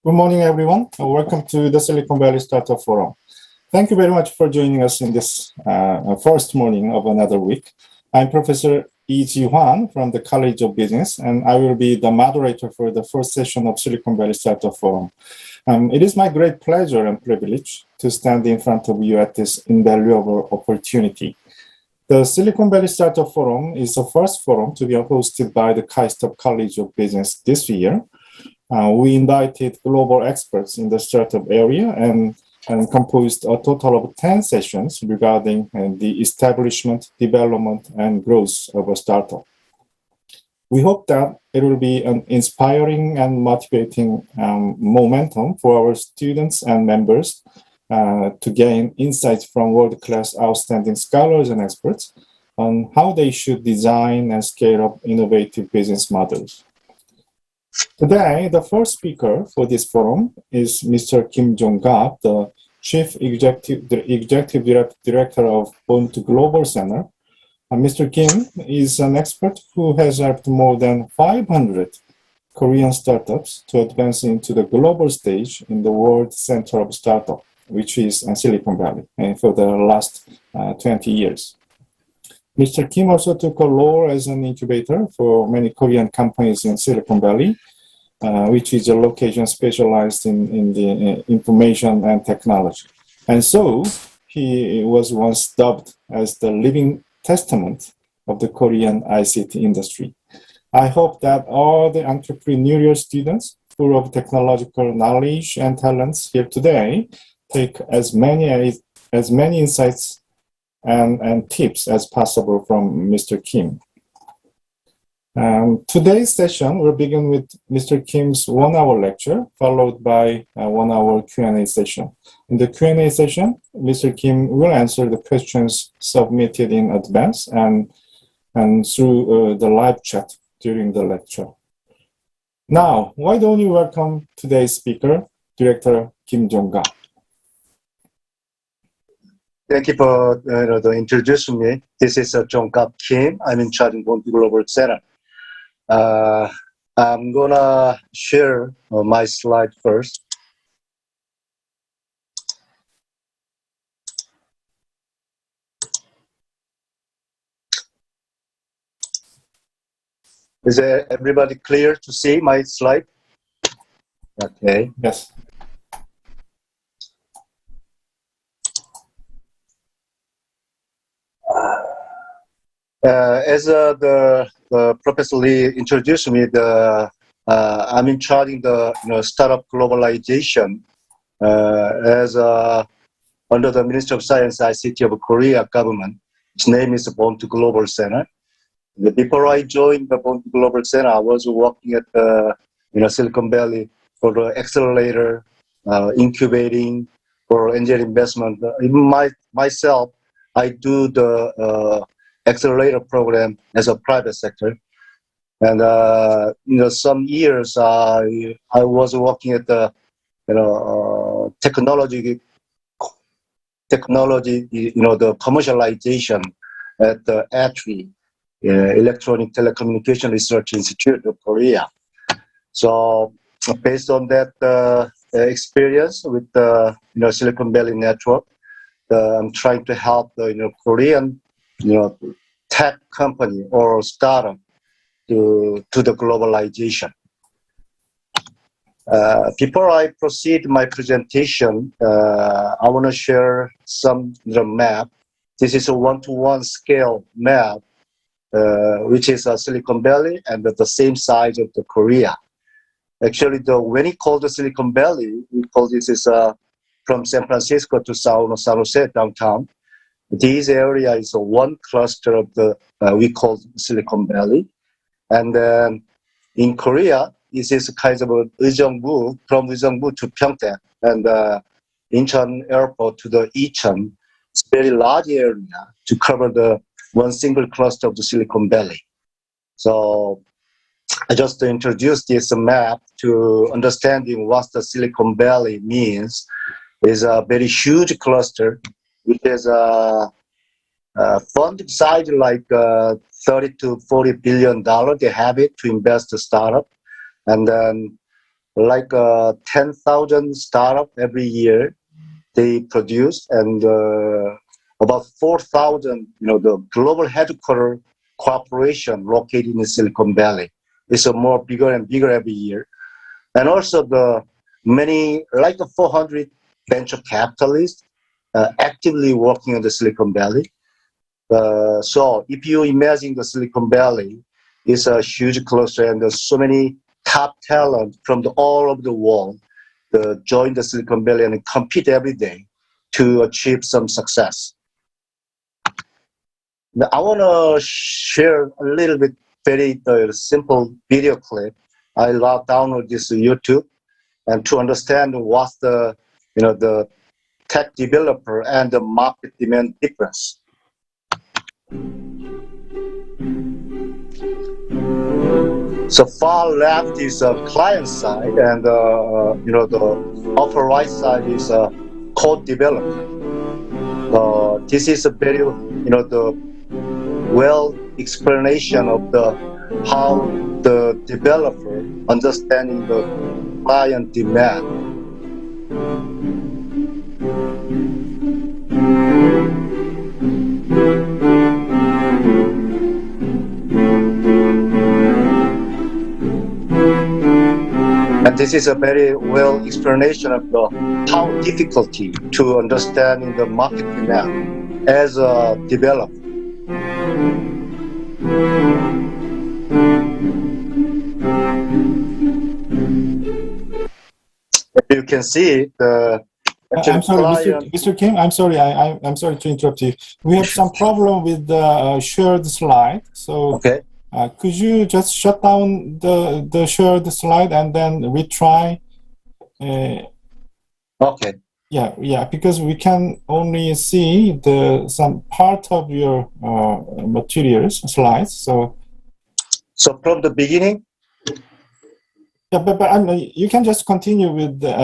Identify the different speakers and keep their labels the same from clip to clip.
Speaker 1: Good morning, everyone. Welcome to the Silicon Valley Startup Forum. Thank you very much for joining us in this first morning of another week. I'm Professor E.G. Hwan from the College of Business, and I will be the moderator for the first session of Silicon Valley Startup Forum. It is my great pleasure and privilege to stand in front of you at this invaluable opportunity. The Silicon Valley Startup Forum is the first forum to be hosted by the KaiStop College of Business this year. We invited global experts in the startup area and composed a total of 10 sessions regarding the establishment, development, and growth of a startup. We hope that it will be an inspiring and motivating momentum for our students and members to gain insights from world-class outstanding scholars and experts on how they should design and scale up innovative business models. Today, the first speaker for this forum is Mr. Kim Jongkap, the Chief Executive Director of Vol.4 Center. Mr. Kim is an expert who has helped more than 500 Korean startups to advance into the global stage in the World Center of Startup, which is Silicon Valley, for the last 20 years. Mr. Kim also took a role as an incubator for many Korean companies in Silicon Valley, which is a location specialized in the information and technology. And so he was once dubbed as the living testament of the Korean ICT industry. I hope that all the entrepreneurial students full of technological knowledge and talents here today take as many insights and tips as possible from Mr. Kim. Today's session will begin with Mr. Kim's 1-hour lecture, followed by a 1-hour Q&A session. In the Q&A session, Mr. Kim will answer the questions submitted in advance and through the live chat during the lecture. Now, why don't you welcome today's speaker, Director Kim Jongkap.
Speaker 2: Thank you for introducing me. This is Jongkap Kim. I'm in charge of Vol.4 Global Center. I'm gonna share my slide first. Is everybody clear to see my slide? Okay.
Speaker 1: Yes.
Speaker 2: As the Professor Lee introduced me, I'm in charge of the startup globalization as under the Ministry of Science ICT of Korea government. Its name is Vol.4 Global Center. Before I joined the Vol.4 Global Center, I was working at Silicon Valley for the accelerator, incubating for angel investment. Even myself, I do the accelerator program as a private sector, and some years I was working at the technology, the commercialization at the ETRI, Electronic Telecommunication Research Institute of Korea. So based on that experience with the Silicon Valley network, I'm trying to help the Korean tech company or startup to the globalization. Before I proceed my presentation, I want to share some map. This is a 1-to-1 scale map, which is Silicon Valley and at the same size of the Korea. Actually, when he called the Silicon Valley, we call this is from San Francisco to San Jose downtown. This area is one cluster of the we call Silicon Valley, and then in Korea, this is kind of a Ujeongbu, from Ujeongbu to Pyeongtaek, and Incheon Airport to the Icheon. It's a very large area to cover the one single cluster of the Silicon Valley. So I just introduced this map to understanding what the Silicon Valley means. Is a very huge cluster, which is a fund size like $30 to $40 billion. They have it to invest the startup, and then like 10,000 startup every year they produce, and about 4,000, the global headquarter corporation located in Silicon Valley. It's a more bigger and bigger every year. And also the many, like the 400 venture capitalists actively working in the Silicon Valley. So if you imagine the Silicon Valley is a huge cluster, and there's so many top talent from all over the world join the Silicon Valley and compete every day to achieve some success. Now, I want to share a little bit very simple video clip. I download this YouTube, and to understand what's the tech developer and the market demand difference. So far left is a client side, and the upper right side is a code developer. This is a very the well explanation of how the developer understanding the client demand. And this is a very well explanation of how difficulty to understanding the market demand as a developer. You can see the.
Speaker 1: I'm sorry, Mr. Kim. I'm sorry. I'm sorry to interrupt you. We have some problem with the shared slide. So,
Speaker 2: okay.
Speaker 1: Could you just shut down the shared slide and then retry?
Speaker 2: Okay.
Speaker 1: Yeah, because we can only see some part of your materials slides. So
Speaker 2: from the beginning.
Speaker 1: Yeah, but you can just continue with the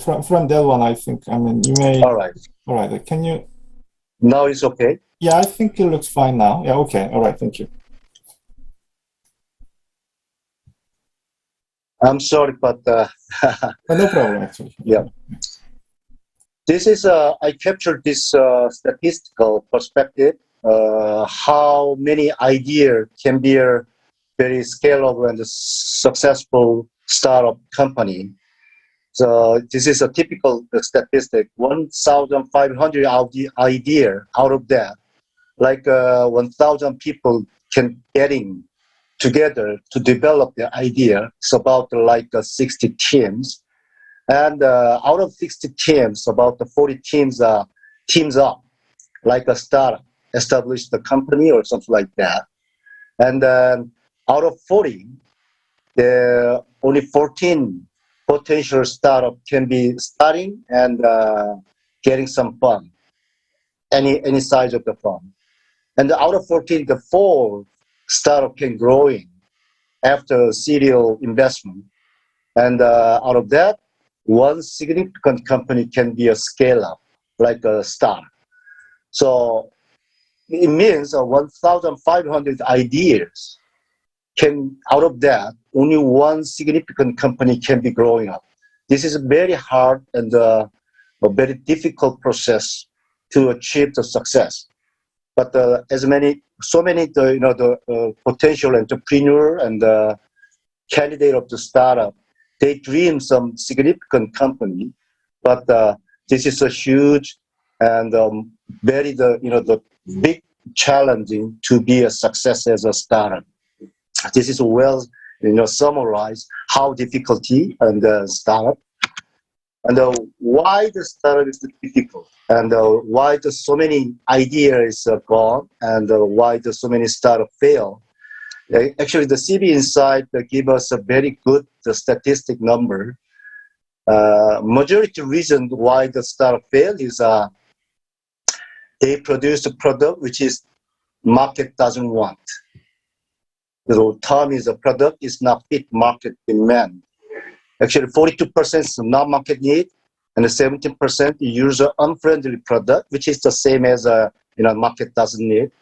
Speaker 1: from that one. I think. I mean, you may.
Speaker 2: All right.
Speaker 1: Can you?
Speaker 2: Now it's okay.
Speaker 1: Yeah, I think it looks fine now. Yeah. Okay. All right. Thank you.
Speaker 2: I'm sorry, but
Speaker 1: no problem. Actually.
Speaker 2: Yeah. This is I captured this statistical perspective. How many ideas can be a very scalable and successful startup company. So this is a typical statistic. 1,500 idea out of that, like 1,000 people can getting together to develop their idea. It's about like 60 teams. And out of 60 teams, about 40 teams are teams up, like a startup, establish the company or something like that. And then out of 40, there are only 14 potential startup can be starting and getting some fund, any size of the fund. And out of 14, the 4 startup can growing after serial investment. And out of that, 1 significant company can be a scale-up, like a startup. So it means 1,500 ideas can, out of that, only 1 significant company can be growing up. This is a very hard and a very difficult process to achieve the success. But so many the potential entrepreneur and candidate of the startup, they dream some significant company, but this is a huge and very the big challenging to be a success as a startup. This is well summarize how difficulty and startup and why the startup is difficult and why so many ideas are gone and why so many startup fail. Actually, the CB Insight give us a very good statistic number. Majority reason why the startup fail is they produce a product which is market doesn't want. The term is a product is not fit market demand. Actually, 42% is not market need, and 17% user unfriendly product, which is the same as market doesn't need,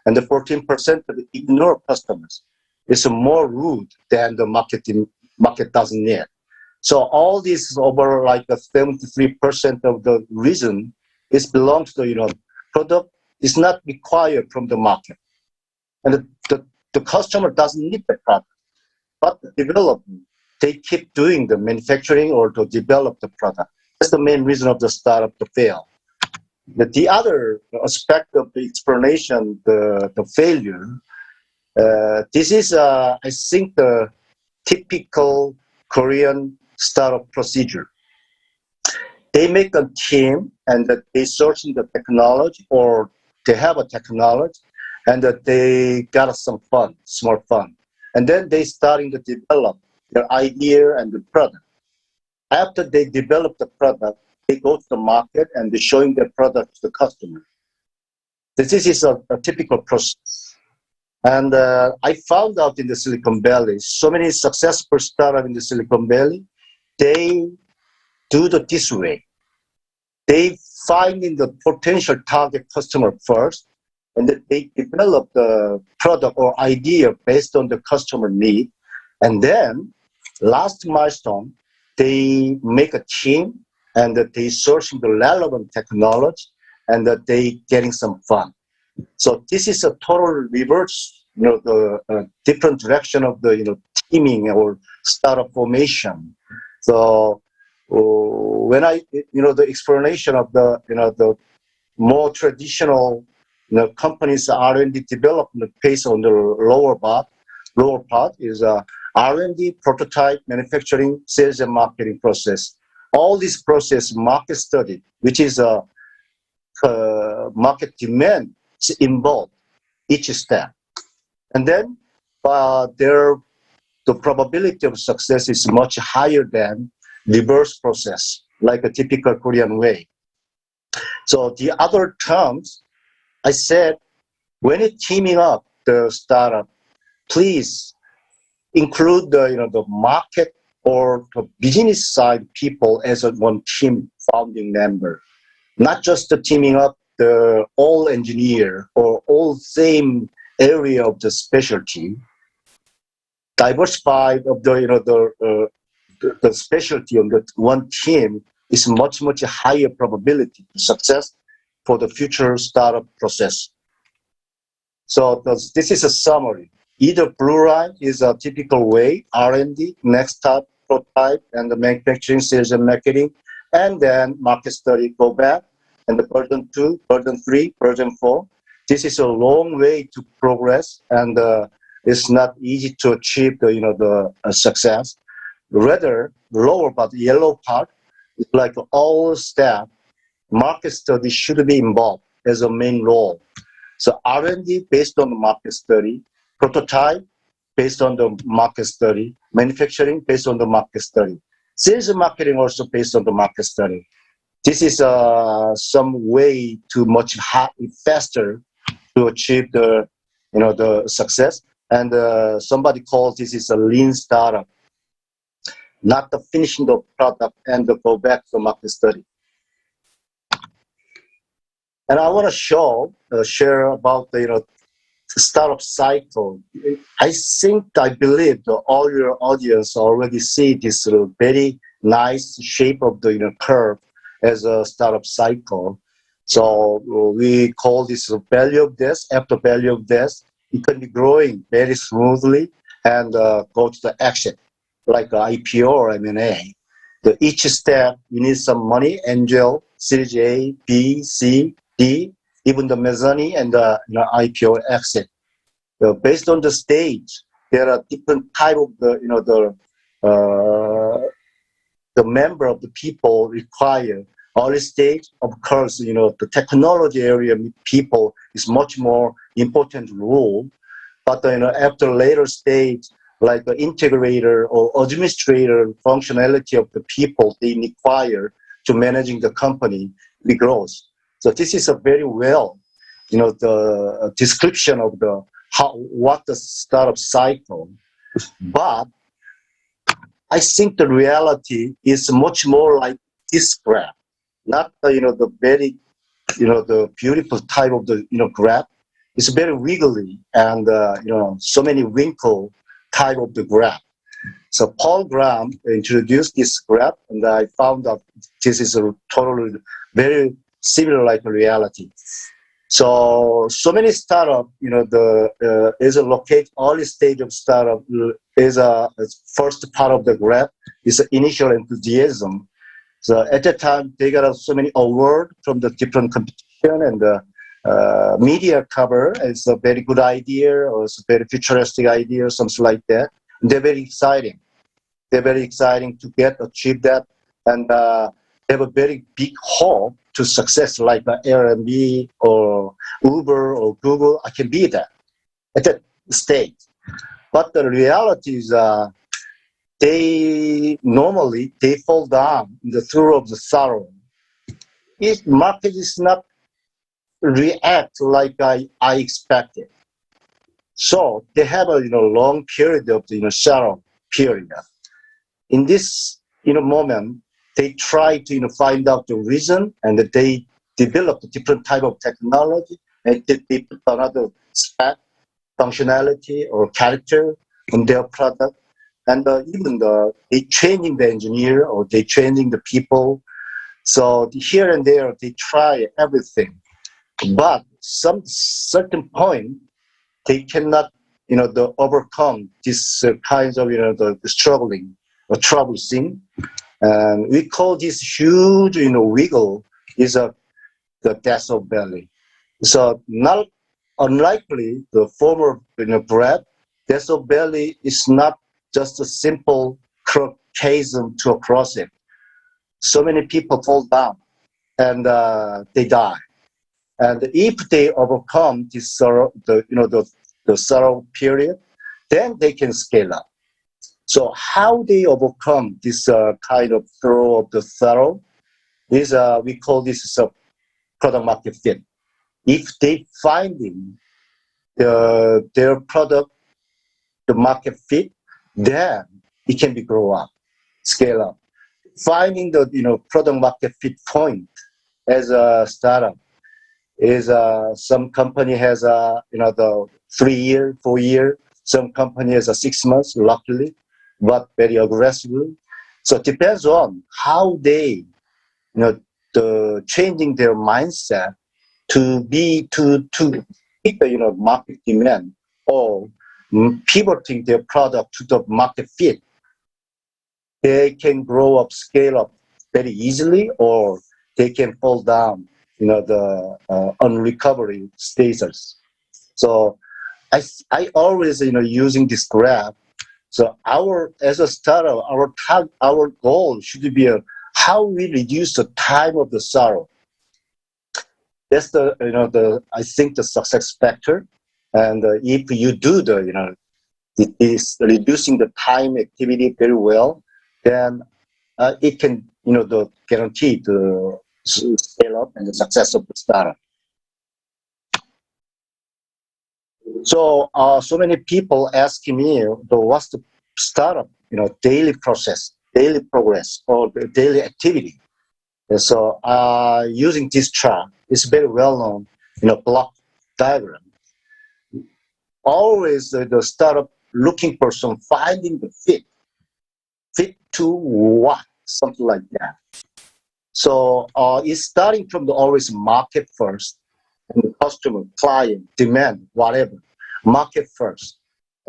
Speaker 2: and the 14% ignore customers. is more rude than the market doesn't need. So all this over like 73% of the reason is belongs to product is not required from the market, and the customer doesn't need the product, but the development they keep doing the manufacturing or to develop the product. That's the main reason of the startup to fail. But the other aspect of the explanation, the failure, this is I think the typical Korean startup procedure. They make a team and that they searching the technology or they have a technology and that they got some fun, small fun. And then they starting to develop their idea and the product. After they develop the product, they go to the market and they're showing their product to the customer. This is a typical process. And I found out in the Silicon Valley, so many successful startups in the Silicon Valley, they do it this way. They finding the potential target customer first, and then they develop the product or idea based on the customer need. And then last milestone, they make a team and that they searching the relevant technology and that they getting some fun. So this is a total reverse, the different direction of the teaming or startup formation. So when the explanation of the more traditional companies R&D development based on the lower part is R&D, prototype, manufacturing, sales, and marketing process. All this process, market study, which is a market demand, is involved each step. And then the probability of success is much higher than reverse process, like a typical Korean way. So the other terms, I said, when you're teaming up the startup, please include the market or the business side people as one team founding member, not just the teaming up the all engineer or all same area of the specialty. Diversified of the specialty on the one team is much higher probability of success for the future startup process. So this is a summary. Either blue line is a typical way, R&D, next step, prototype, and the manufacturing, sales, and marketing, and then market study, go back, and the version 2, version 3, version 4. This is a long way to progress, and it's not easy to achieve the success. Rather, lower part, the yellow part, is like all staff, market study should be involved as a main role. So R&D based on the market study, prototype based on the market study, manufacturing based on the market study, sales and marketing also based on the market study. This is some way to much faster to achieve the success. And somebody calls this is a lean startup, not the finishing the product and the go back to market study. And I want to share about the startup cycle. I believe that all your audience already see this very nice shape of the curve as a startup cycle. So we call this value of this. After value of this, it can be growing very smoothly and go to the exit, like IPO or M&A. Each step, you need some money, angel, Series A, B, C, D, even the mezzanine and the IPO exit. Based on the stage, there are different type of the member of the people required. Early stage, of course, the technology area people is much more important role. But after later stage, like the integrator or administrator functionality of the people they require to managing the company, it grows. So this is a very well, the description of what the startup cycle. But I think the reality is much more like this graph, not the very, the beautiful type of the graph. It's very wiggly and so many wrinkle type of the graph. So Paul Graham introduced this graph, and I found out this is a totally very similar like reality. So many startup, is a locate early stage of startup is a first part of the graph is initial enthusiasm. So at that time they got so many award from the different competition and the media cover. It's a very good idea or it's a very futuristic idea or something like that. They're very exciting. They're very exciting to achieve that, and they have a very big hope to success like Airbnb or Uber or Google. I can be that at that stage. But the reality is they normally they fall down in the through of the sorrow. If market is not react like I expected. So they have a long period of the sorrow period. In this moment, they try to find out the reason, and they develop a different type of technology, and they put another spec, functionality or character on their product, and even they changing the engineer or they changing the people. So here and there they try everything, but some certain point they cannot overcome this kinds of the struggling or troublesome. And we call this huge, wiggle is the death of belly. So not unlikely the former, breath, death of belly is not just a simple chasm to cross it. So many people fall down and they die. And if they overcome this sorrow, the sorrow period, then they can scale up. So how they overcome this kind of throw of the sorrow is we call this product market fit. If they finding their product, the market fit, then it can be grow up, scale up. Finding the product market fit point as a startup is some company has the 3 year, 4 year, some company has 6 months, luckily, but very aggressively. So it depends on how they the changing their mindset to meet the market demand or pivoting their product to the market fit. They can grow up, scale up very easily, or they can fall down the unrecovery status. So I always using this graph. So as a startup, our goal should be how we reduce the time of the sorrow. That's I think the success factor. And if you do it is reducing the time activity very well, then it can guarantee the scale up and the success of the startup. So so many people asking me, what's the startup daily process, daily progress, or the daily activity? And so using this chart, it's very well known block diagram. Always the startup looking for some finding the fit to what, something like that. So it's starting from the always market first, and the customer, client, demand, whatever, market first.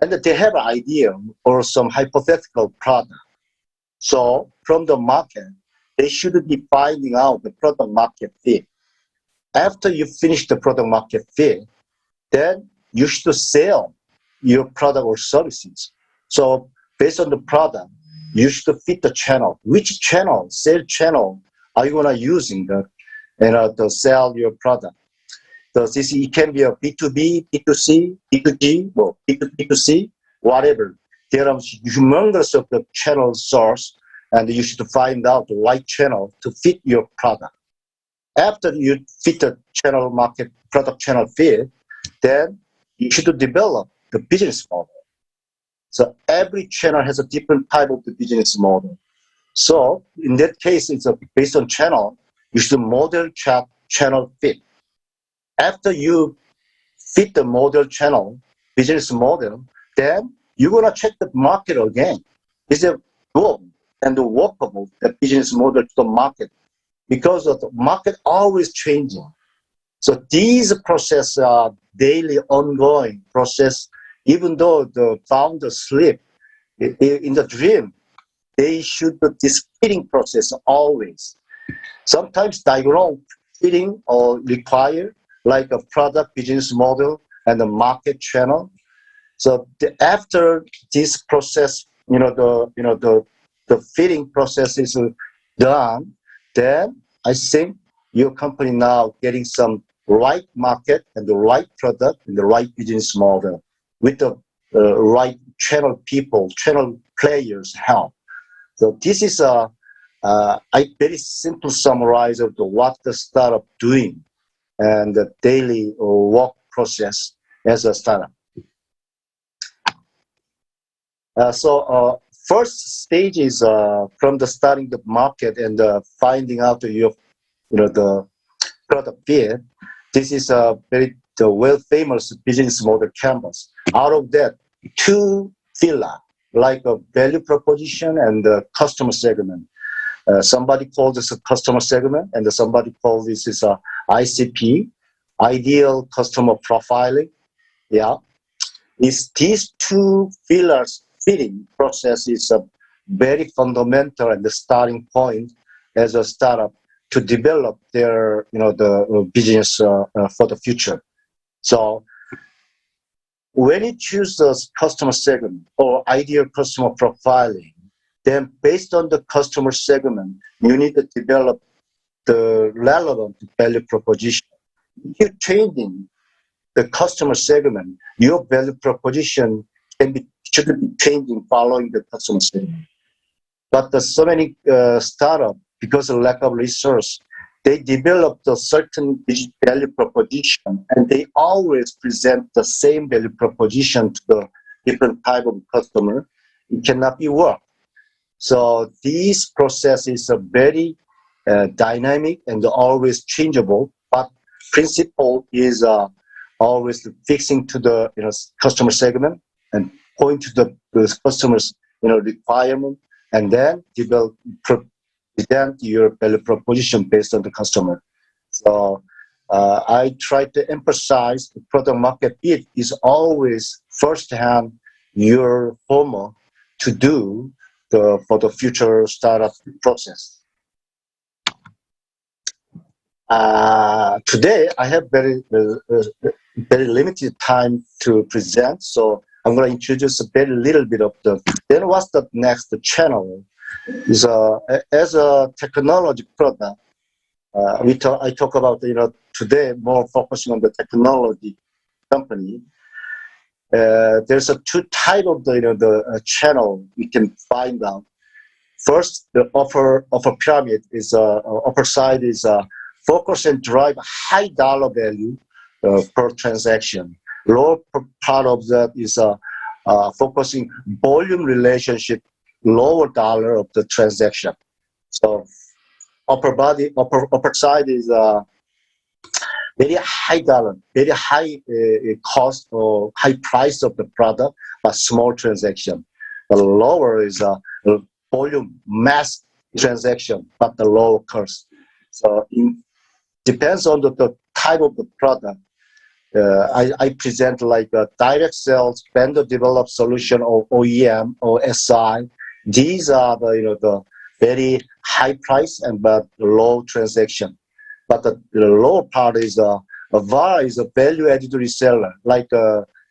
Speaker 2: And they have an idea or some hypothetical product. So from the market, they should be finding out the product market fit. After you finish the product market fit, then you should sell your product or services. So based on the product, you should fit the channel. Which channel, sales channel, are you gonna using to sell your product? So it can be a B2B, B2C, B2G, or B2C, whatever. There are humongous of the channel source, and you should find out the right channel to fit your product. After you fit the channel market, product channel fit, then you should develop the business model. So every channel has a different type of the business model. So in that case, it's based on channel, you should model channel fit. After you fit the model channel, business model, then you're going to check the market again. Is it good and workable, the business model to the market? Because of the market always changing. So these processes are daily ongoing process. Even though the founder sleep in the dream, they should do this fitting process always. Sometimes diagram fitting or require like a product business model and the market channel. So after this process, the fitting process is done, then I think your company now getting some right market and the right product and the right business model with the right channel people, channel players help. So this is a very simple summarize of what the startup doing and the daily work process as a startup. First stage is from the starting the market and finding out the product fit. This is a very well famous business model canvas. Out of that, two pillars like a value proposition and the customer segment. Somebody calls this a customer segment, and somebody calls this is a ICP, ideal customer profiling. Yeah, is these two pillars fitting process is a very fundamental and the starting point as a startup to develop their the business for the future. So when you choose the customer segment or ideal customer profiling, then based on the customer segment, you need to develop the relevant value proposition. If you're changing the customer segment, your value proposition should be changing following the customer segment. But there's so many startups, because of lack of resource, they developed a certain value proposition, and they always present the same value proposition to the different type of customer. It cannot be worked. So this process is a very dynamic and always changeable, but principle is always fixing to the customer segment and point to the customer's requirement, and then present your value proposition based on the customer. So I try to emphasize the product market fit is always firsthand your homework to do for the future startup process. Today I have very limited time to present, so I'm going to introduce a very little bit of then what's the next channel is as a technology product. I talk about today more focusing on the technology company. There's two type of the channel we can find out. First, the upper pyramid is upper side is focus and drive high dollar value per transaction. Lower part of that is focusing volume relationship, lower dollar of the transaction. So upper side is very high dollar, very high cost or high price of the product, but small transaction. The lower is volume, mass transaction, but the lower cost. So it depends on the type of the product. I present like a direct sales, vendor developed solution, or OEM or SI. These are the very high price and but low transaction. But the lower part is a VAR is a value added reseller. Like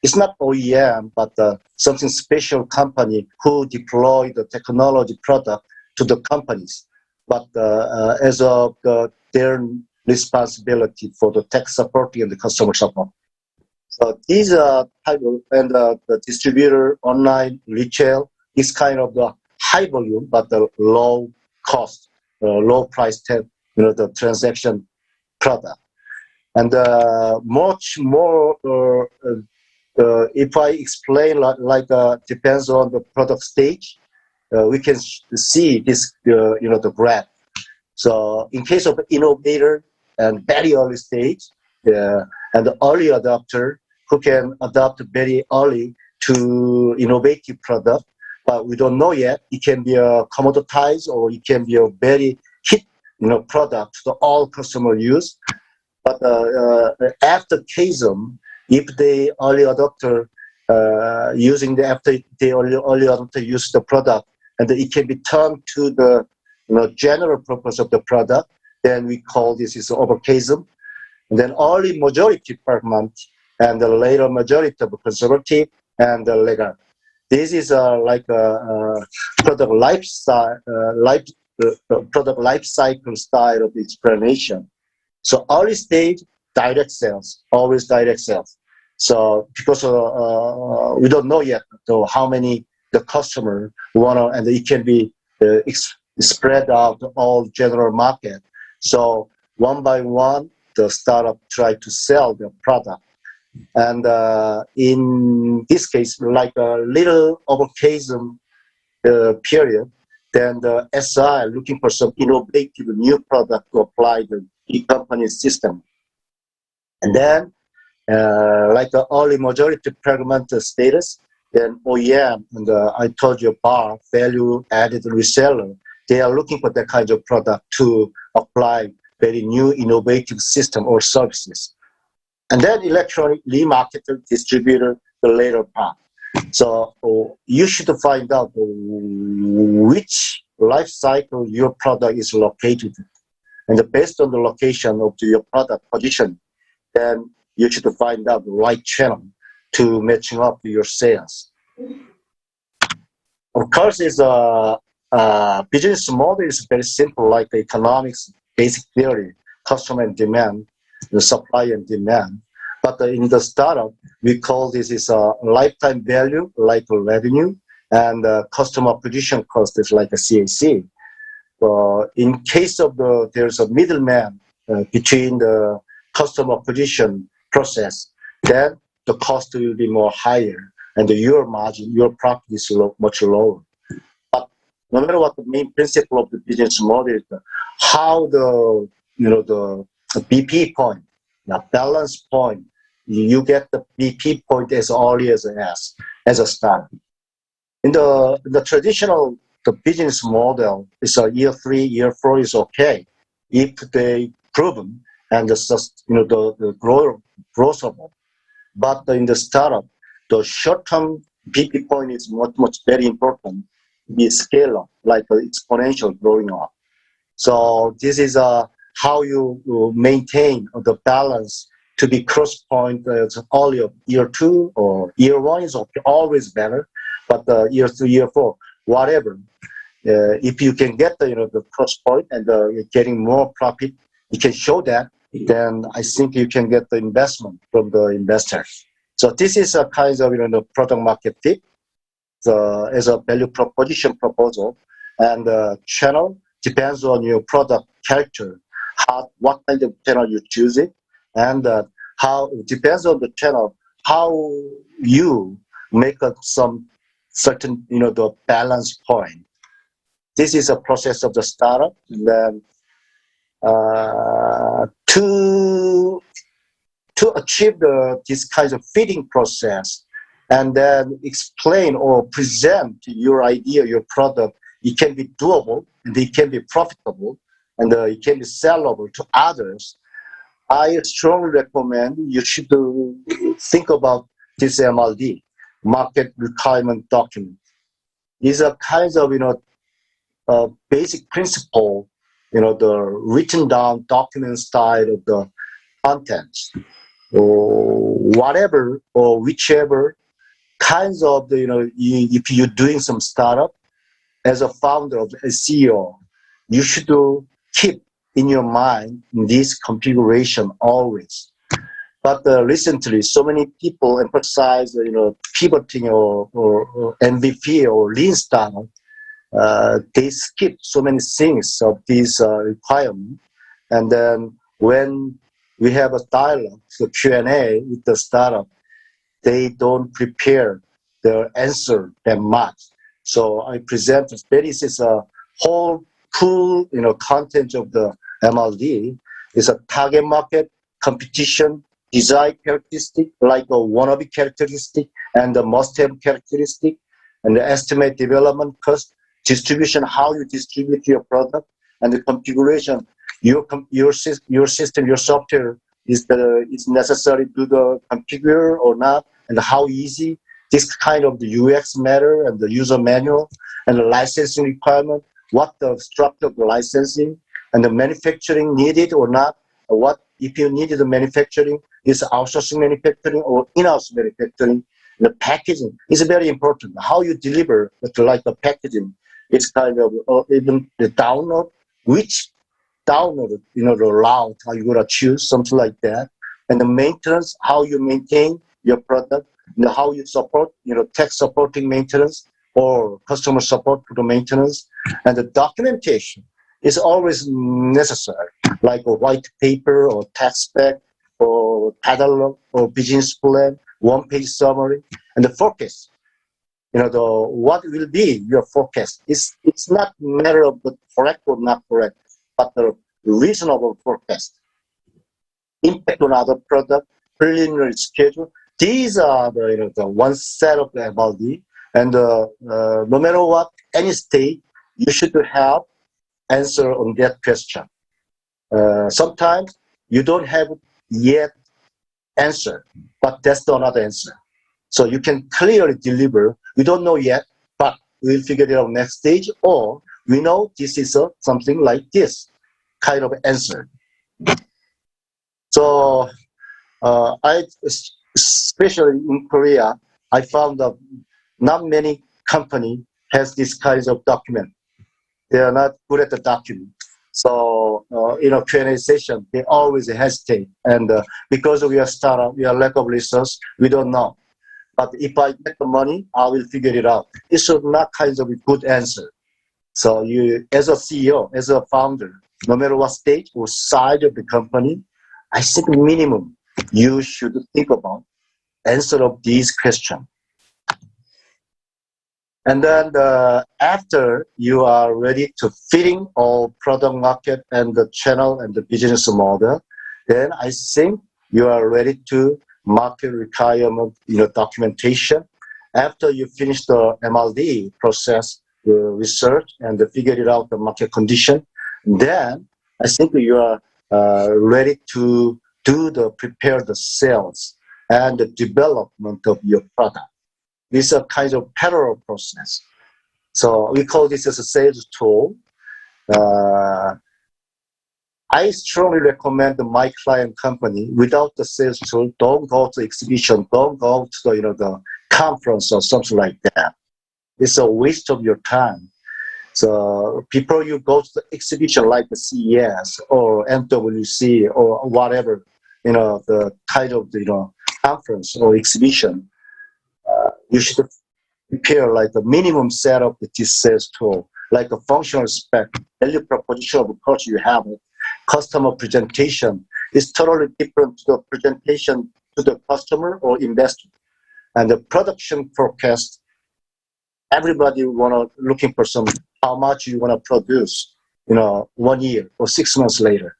Speaker 2: it's not OEM, but something special company who deploy the technology product to the companies. But as of their responsibility for the tech support and the customer support. So these are type of, and the distributor, online, retail is kind of the high volume, but the low cost, low price tag, the transaction product. And much more, if I explain like depends on the product stage, we can see this, the graph. So in case of innovator and very early stage, and the early adopter, who can adopt very early to innovative product, but we don't know yet. It can be a commoditized or it can be a very hit, product to all customer use. But after CASM, if the early adopter after the early adopter use the product, and it can be turned to the general purpose of the product, then we call this is over CASM. And then early majority fragment and the later majority of conservative and the laggard. This is like a product product life cycle style of explanation. So early stage, direct sales, always direct sales. So because we don't know yet how many the customer want to, and it can be spread out all general market. So one by one, the startup try to sell their product. And in this case, like a little over CASM period, then the SI looking for some innovative new product to apply the company's system. And then, like the early majority fragment status, then OEM, and I told you about value added reseller, they are looking for that kind of product to apply very new innovative system or services. And then electronic remarketer distributor, the later part. So you should find out which life cycle your product is located in. And based on the location of your product position, then you should find out the right channel to matching up to your sales. Of course, is business model is very simple, like the economics basic theory, customer and demand, the supply and demand. But in the startup, we call this is a lifetime value, like a revenue, and customer acquisition cost is like a CAC. In case of there's a middleman between the customer acquisition process, then the cost will be more higher, and your margin, your profit is much lower. But no matter what, the main principle of the business model is how the BP point, the balance point, you get the BP point as early as a start. In the traditional the business model is a year 3, year 4 is okay if they proven and the growthable. But in the startup, the short-term BP point is much very important. Be scale up, like exponential growing up. So this is how you maintain the balance to be cross point early of year 2 or year 1 is always better, but year 3, year 4, whatever. If you can get the cross point and you're getting more profit, you can show that, then I think you can get the investment from the investors. So this is a kind of the product market fit as a value proposition proposal, and the channel depends on your product character, what kind of channel you choose it, and how it depends on the channel how you make some certain the balance point. This is a process of the startup. And then to achieve this kind of feeding process, and then explain or present your idea, your product, it can be doable and it can be profitable and it can be sellable to others. I strongly recommend you should think about this MRD, market requirement document. These are kinds of basic principle, the written down document style of the contents, or whatever or whichever kinds of if you're doing some startup as a founder of a CEO, you should keep in your mind this configuration always. But recently, so many people emphasize pivoting or MVP or lean startup. They skip so many things of these requirements, and then when we have a dialogue, so Q&A with the startup, they don't prepare their answer that much. So I present this is a whole cool content of the MLD. Is a target market, competition, design characteristic, like a wannabe characteristic, and the must-have characteristic, and the estimate development cost, distribution, how you distribute your product, and the configuration, your system, your software is necessary to the configure or not, and how easy this kind of the UX matter, and the user manual, and the licensing requirement, what the structure of the licensing, and the manufacturing needed or not, what if you needed the manufacturing, is outsourcing manufacturing or in-house manufacturing. The packaging is very important. How you deliver, like the packaging, it's kind of even the download, which download, the route, how you gonna choose, something like that. And the maintenance, how you maintain your product, how you support, tech supporting maintenance or customer support for the maintenance. And the documentation is always necessary, like a white paper or tax spec or catalog or business plan, one-page summary, and the forecast. What will be your forecast? It's not a matter of the correct or not correct, but the reasonable forecast. Impact on other product, preliminary schedule. These are the one set of the MLD, and no matter what, any state, you should have answer on that question. Sometimes you don't have yet answer, but that's the another answer. So you can clearly deliver. We don't know yet, but we'll figure it out next stage, or we know this is something like this kind of answer. So especially in Korea, I found that not many company has this kind of document. They are not good at the document. So, Q&A session, they always hesitate. And because we are startup, we are lack of resource, we don't know. But if I get the money, I will figure it out. It's not kind of a good answer. So you, as a CEO, as a founder, no matter what stage or size of the company, I think minimum you should think about answer of these questions. And then after you are ready to fitting all product market and the channel and the business model, then I think you are ready to market requirement, documentation. After you finish the MLD process, the research and figure it out the market condition, then I think you are ready to prepare the sales and the development of your product. It's a kind of parallel process. So we call this as a sales tool. I strongly recommend my client company, without the sales tool, don't go to exhibition, don't go to the conference or something like that. It's a waste of your time. So before you go to the exhibition like the CES or MWC or whatever, the kind of conference or exhibition, you should prepare like a minimum setup with this sales tool, like a functional spec, value proposition of course you have it. Customer presentation is totally different to the presentation to the customer or investor. And the production forecast, everybody looking for how much you want to produce, 1 year or 6 months later.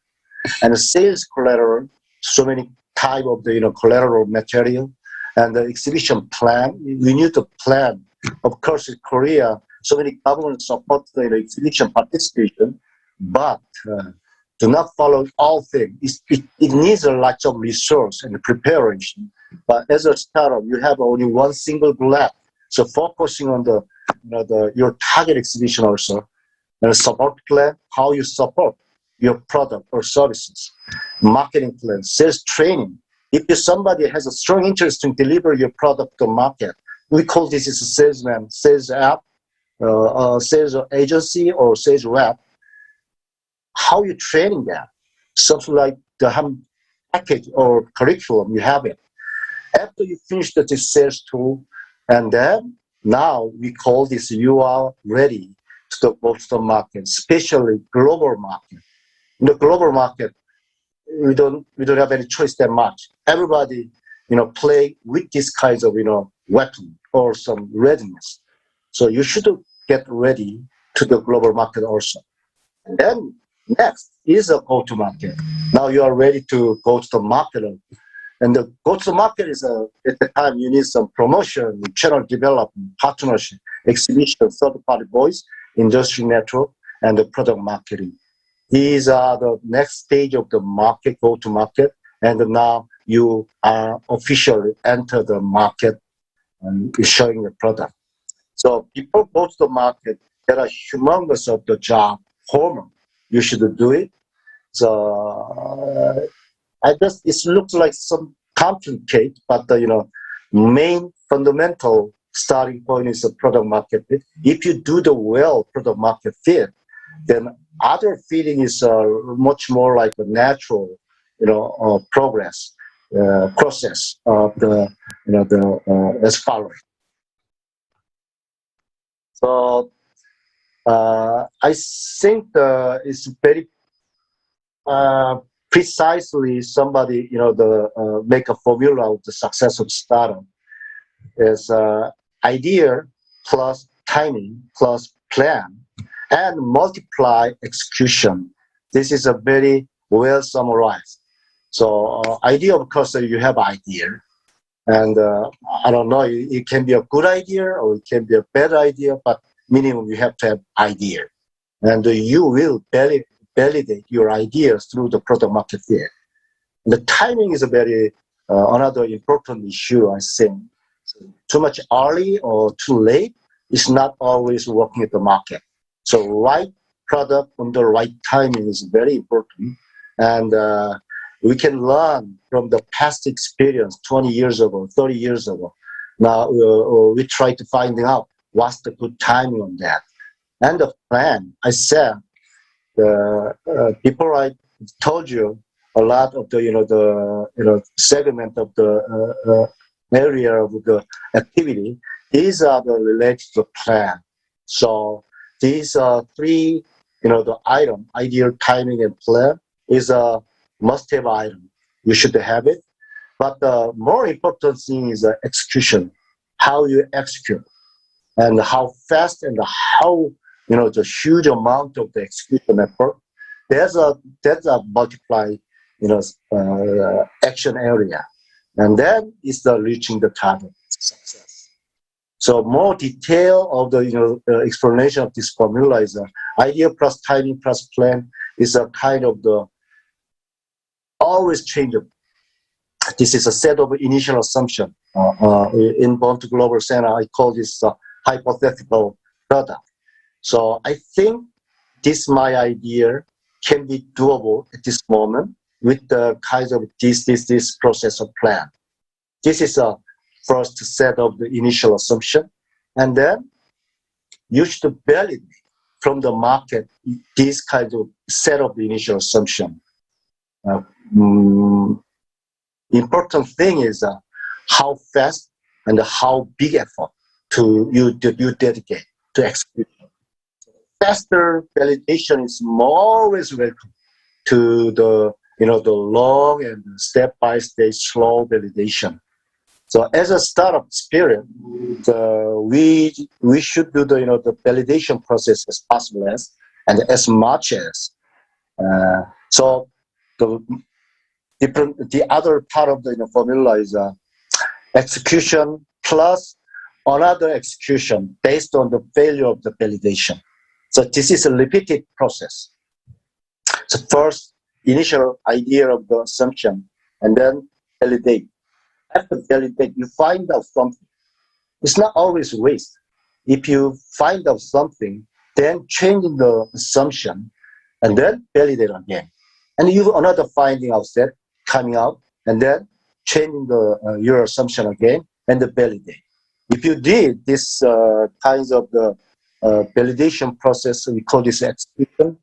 Speaker 2: And the sales collateral, so many type of the collateral material, and the exhibition plan. We need to plan. Of course, in Korea, so many governments support the exhibition participation, but do not follow all things. It needs a lot of resource and preparation. But as a startup, you have only one single lab. So focusing on your target exhibition also, and a support plan, how you support your product or services, marketing plan, sales training. If somebody has a strong interest in deliver your product to market, we call this as a salesman, sales app, sales agency or sales rep. How you training that? Something like the package or curriculum, you have it. After you finish the sales tool, and then now we call this you are ready to go to the market, especially global market. In the global market, we don't have any choice that much. Everybody, play with this kinds of, weapon or some readiness. So you should get ready to the global market also. And then next is a go-to-market. Now you are ready to go to the market And the go-to-market is at the time you need some promotion, channel development, partnership, exhibition, third-party voice, industry network, and the product marketing. These are the next stage of the market, go-to-market, and now you are officially enter the market and showing the product. So before go to the market, there are humongous of the job, homework. You should do it. So I guess it looks like some complicated, but the main fundamental starting point is the product market fit. If you do the well product market fit, then other feeling is much more like a natural, progress process of the as following. So I think it's very precisely somebody make a formula of the success of startup is idea plus timing plus plan and multiply execution. This is a very well summarized. So idea, of course, you have idea, and I don't know, it can be a good idea or it can be a bad idea, but minimum you have to have idea, and you will validate your ideas through the product market fit. The timing is a very another important issue, I think. So too much early or too late is not always working at the market. So right product on the right timing is very important, and we can learn from the past experience 20 years ago, 30 years ago. Now we try to find out what's the good timing on that. And the plan, I said, before I told you a lot of the segment of the area of the activity, these are the related to the plan. So these are three, the item, ideal, timing, and plan is a must-have item. You should have it. But the more important thing is execution, how you execute, and how fast and how, the huge amount of the execution effort. There's a multiply, action area. And then is the reaching the target success. So more detail of the explanation of this formula is idea plus timing plus plan is a kind of the always changeable. This is a set of initial assumption. In Vol.4 Global Center, I call this hypothetical product. So I think this my idea can be doable at this moment with the kinds of this process of plan. This is a first set of the initial assumption, and then you should validate from the market this kind of set of the initial assumption. Important thing is how fast and how big effort you dedicate to execution. Faster validation is always welcome to the the long and step-by-step slow validation. So as a startup spirit, we should do the validation process as possible as and as much as. So the other part of the formula is execution plus another execution based on the failure of the validation. So this is a repeated process. So first, initial idea of the assumption, and then validate. After validate, you find out something. It's not always waste. If you find out something, then change the assumption, and then validate again. And you another finding out there coming out, and then changing your assumption again, and the validate. If you did this kinds of the validation process, we call this execution,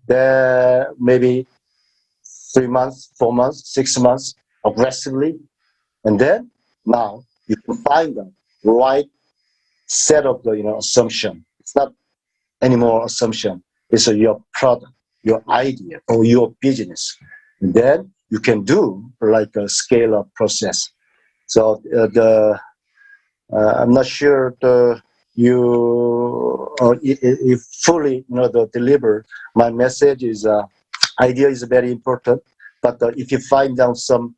Speaker 2: then maybe 3 months, 4 months, 6 months, aggressively, and then now you can find the right set of the assumption. It's not anymore assumption. It's your product, your idea, or your business. And then you can do like a scale-up process. So I'm not sure if fully deliver my message is idea is very important, but if you find out some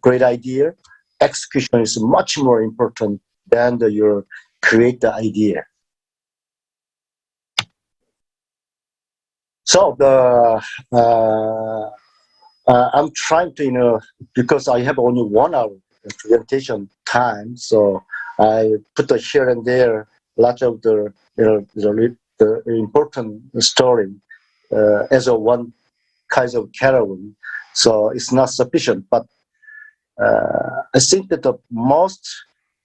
Speaker 2: great idea, execution is much more important than your create the idea. So I'm trying to, because I have only 1 hour presentation time, so I put here and there lots of the important story as a one kind of category. So it's not sufficient, but I think that the most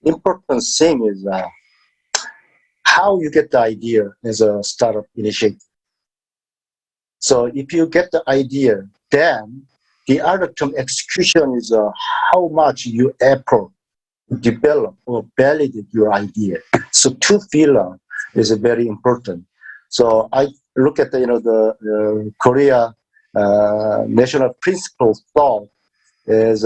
Speaker 2: important thing is how you get the idea as a startup initiative. So if you get the idea, then the other term execution is how much you effort to develop or validate your idea. So 2 pillars is very important. So I look at the Korea national principle thought as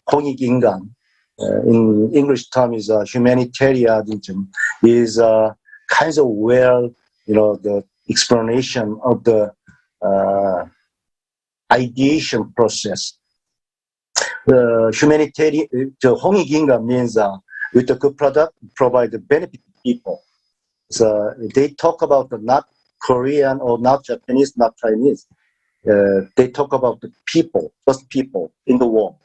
Speaker 2: 홍익인간. In English term is humanitarianism, is kind of the explanation of the ideation process. The humanitarian, the 홍익인간 means with a good product, provide the benefit to people. So they talk about not Korean or not Japanese, not Chinese. They talk about the people, just people in the world.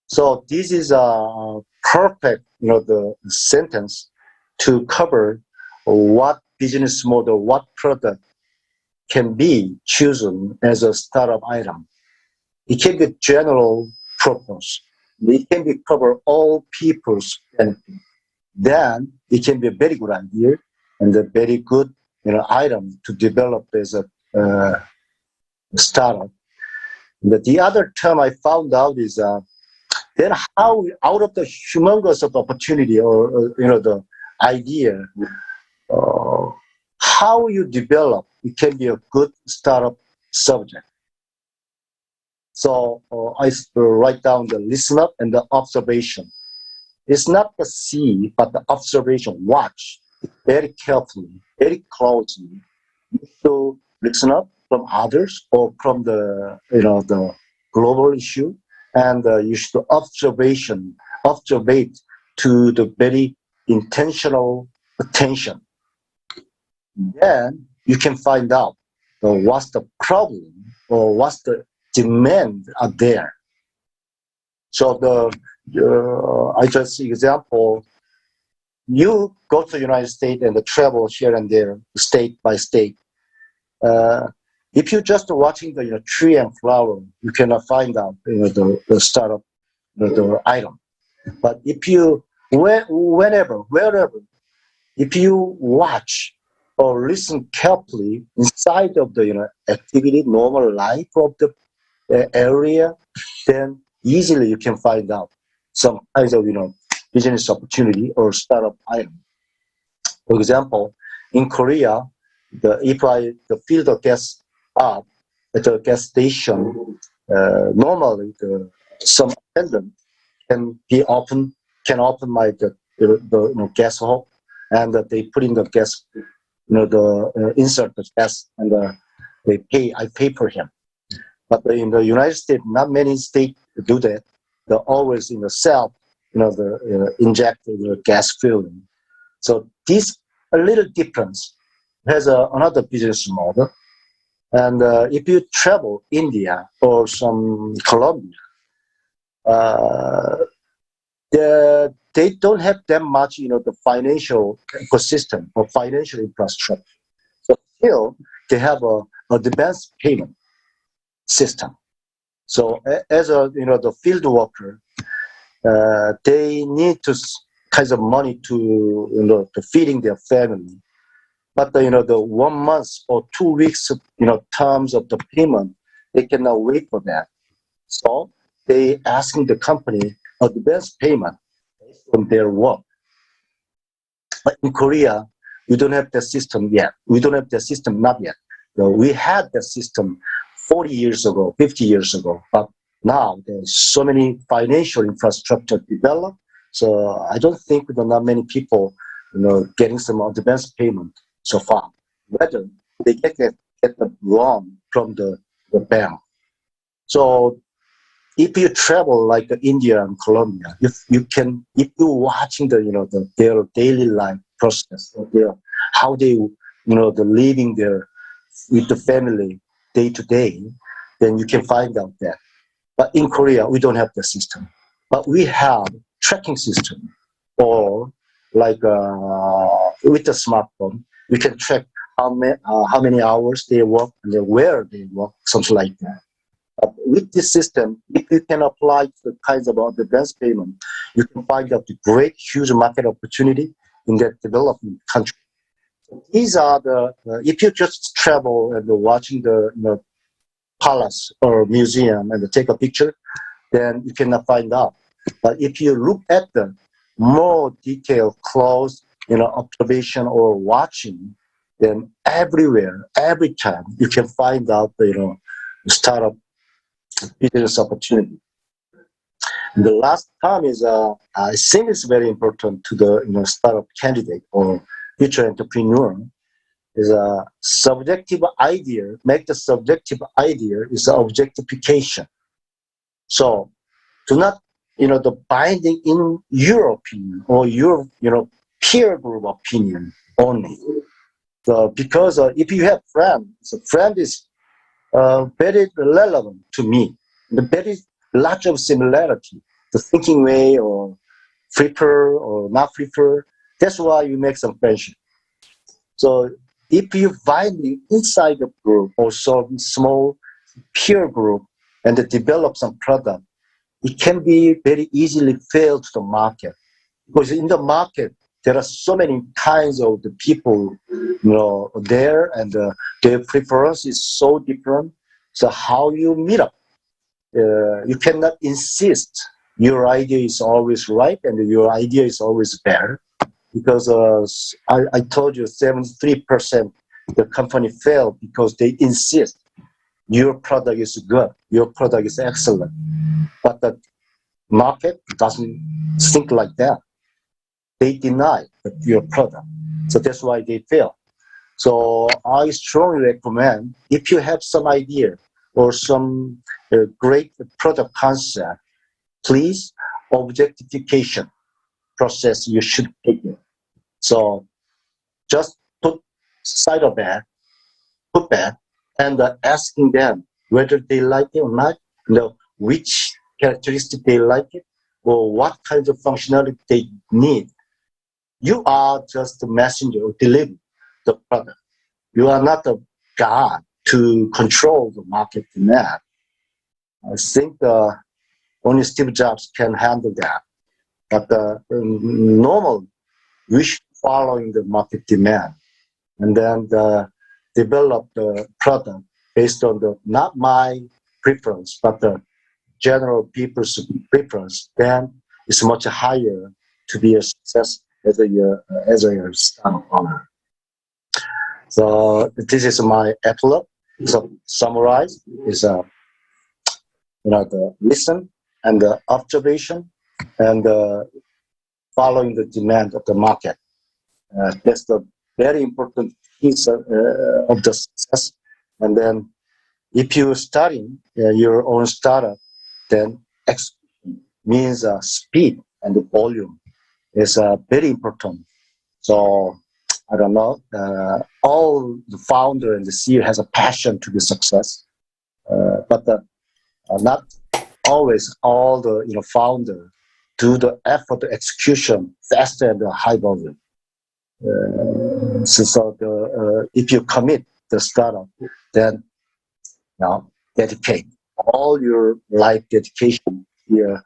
Speaker 2: So this is a perfect, the sentence to cover what business model, what product can be chosen as a startup item. It can be general purpose. It can be cover all people's benefit. Then it can be a very good idea and a very good item to develop as a startup. But the other term I found out is then how out of the humongous of opportunity or the idea, how you develop it can be a good startup subject. So I write down the listen up and the observation. It's not the see, but the observation. Watch very carefully, very closely. You should listen up from others or from the the global issue, and you should observate to the very intentional attention. Then you can find out what's the problem or what's the demand out there. So I just example, you go to the United States and travel here and there, state by state. If you're just watching the tree and flower, you cannot find out the startup the item. But if you wherever, if you watch or listen carefully inside of the activity, normal life of the area, then easily you can find out some kinds of business opportunity or startup item. For example, in Korea, if I fill the gas up at the gas station, normally some attendant can open my the gas hole, and they put in the gas, insert the gas, and I pay for him. But in the United States, not many states do that. They're always in the self, inject the gas filling. So this a little difference has another business model. And if you travel India or some Colombia, they don't have that much, the financial ecosystem or financial infrastructure. So still, they have a advanced payment system. So as the field worker, they need to kinds of money to to feeding their family. But the 1 month or 2 weeks terms of the payment, they cannot wait for that. So they asking the company advance payment based on their work. But in Korea, we don't have that system yet. We don't have that system, not yet. We had that system 40 years ago, 50 years ago. But now there's so many financial infrastructure developed. So I don't think there are not many people, getting some advance payment so far. Whether they get the loan from the bank. So if you travel like India and Colombia, if you're watching their daily life process, or how they, the living there with the family day to day, then you can find out that. But in Korea, we don't have the system. But we have tracking system, or like with the smartphone, we can track how many hours they work and then where they work, something like that. But with this system, if you can apply the kinds of advanced payment, you can find out the great, huge market opportunity in that developing country. These are if you just travel and watching the palace or museum and take a picture, then you cannot find out. But if you look at the more detailed, close, observation or watching, then everywhere, every time, you can find out the startup business opportunity. And the last time is, I think it's very important to the startup candidate or future entrepreneur, is a subjective idea. Make the subjective idea is objectification. So do not, the binding in your opinion or your, peer group opinion only. So because if you have friends, so friend is very relevant to me. The very large of similarity, the thinking way or prefer or not prefer. That's why you make some friendship. So if you find inside the group or some small peer group and develop some product, it can be very easily fail to the market. Because in the market, there are so many kinds of the people, there, and their preference is so different. So how you meet up? You cannot insist your idea is always right and your idea is always better. Because I told you 73% the company failed because they insist your product is good, your product is excellent. But the market doesn't think like that. They deny your product. So that's why they fail. So I strongly recommend, if you have some idea or some great product concept, please, objectification process you should take it. So just put side of that, put that, and asking them whether they like it or not, which characteristic they like it, or what kind of functionality they need. You are just a messenger or deliver the product. You are not a god to control the market demand. I think only Steve Jobs can handle that. But normally, we should following the market demand and then develop the product based on not my preference, but the general people's preference. Then it's much higher to be a success as a startup owner. So this is my epilogue. So summarize is the listen and the observation and following the demand of the market. That's the very important piece of the success. And then if you're starting your own startup, then execution means speed and the volume is very important. So I don't know, all the founder and the CEO has a passion to be success, but not always all the founder do the effort, the execution faster and high volume. If you commit the startup, then dedicate all your life dedication here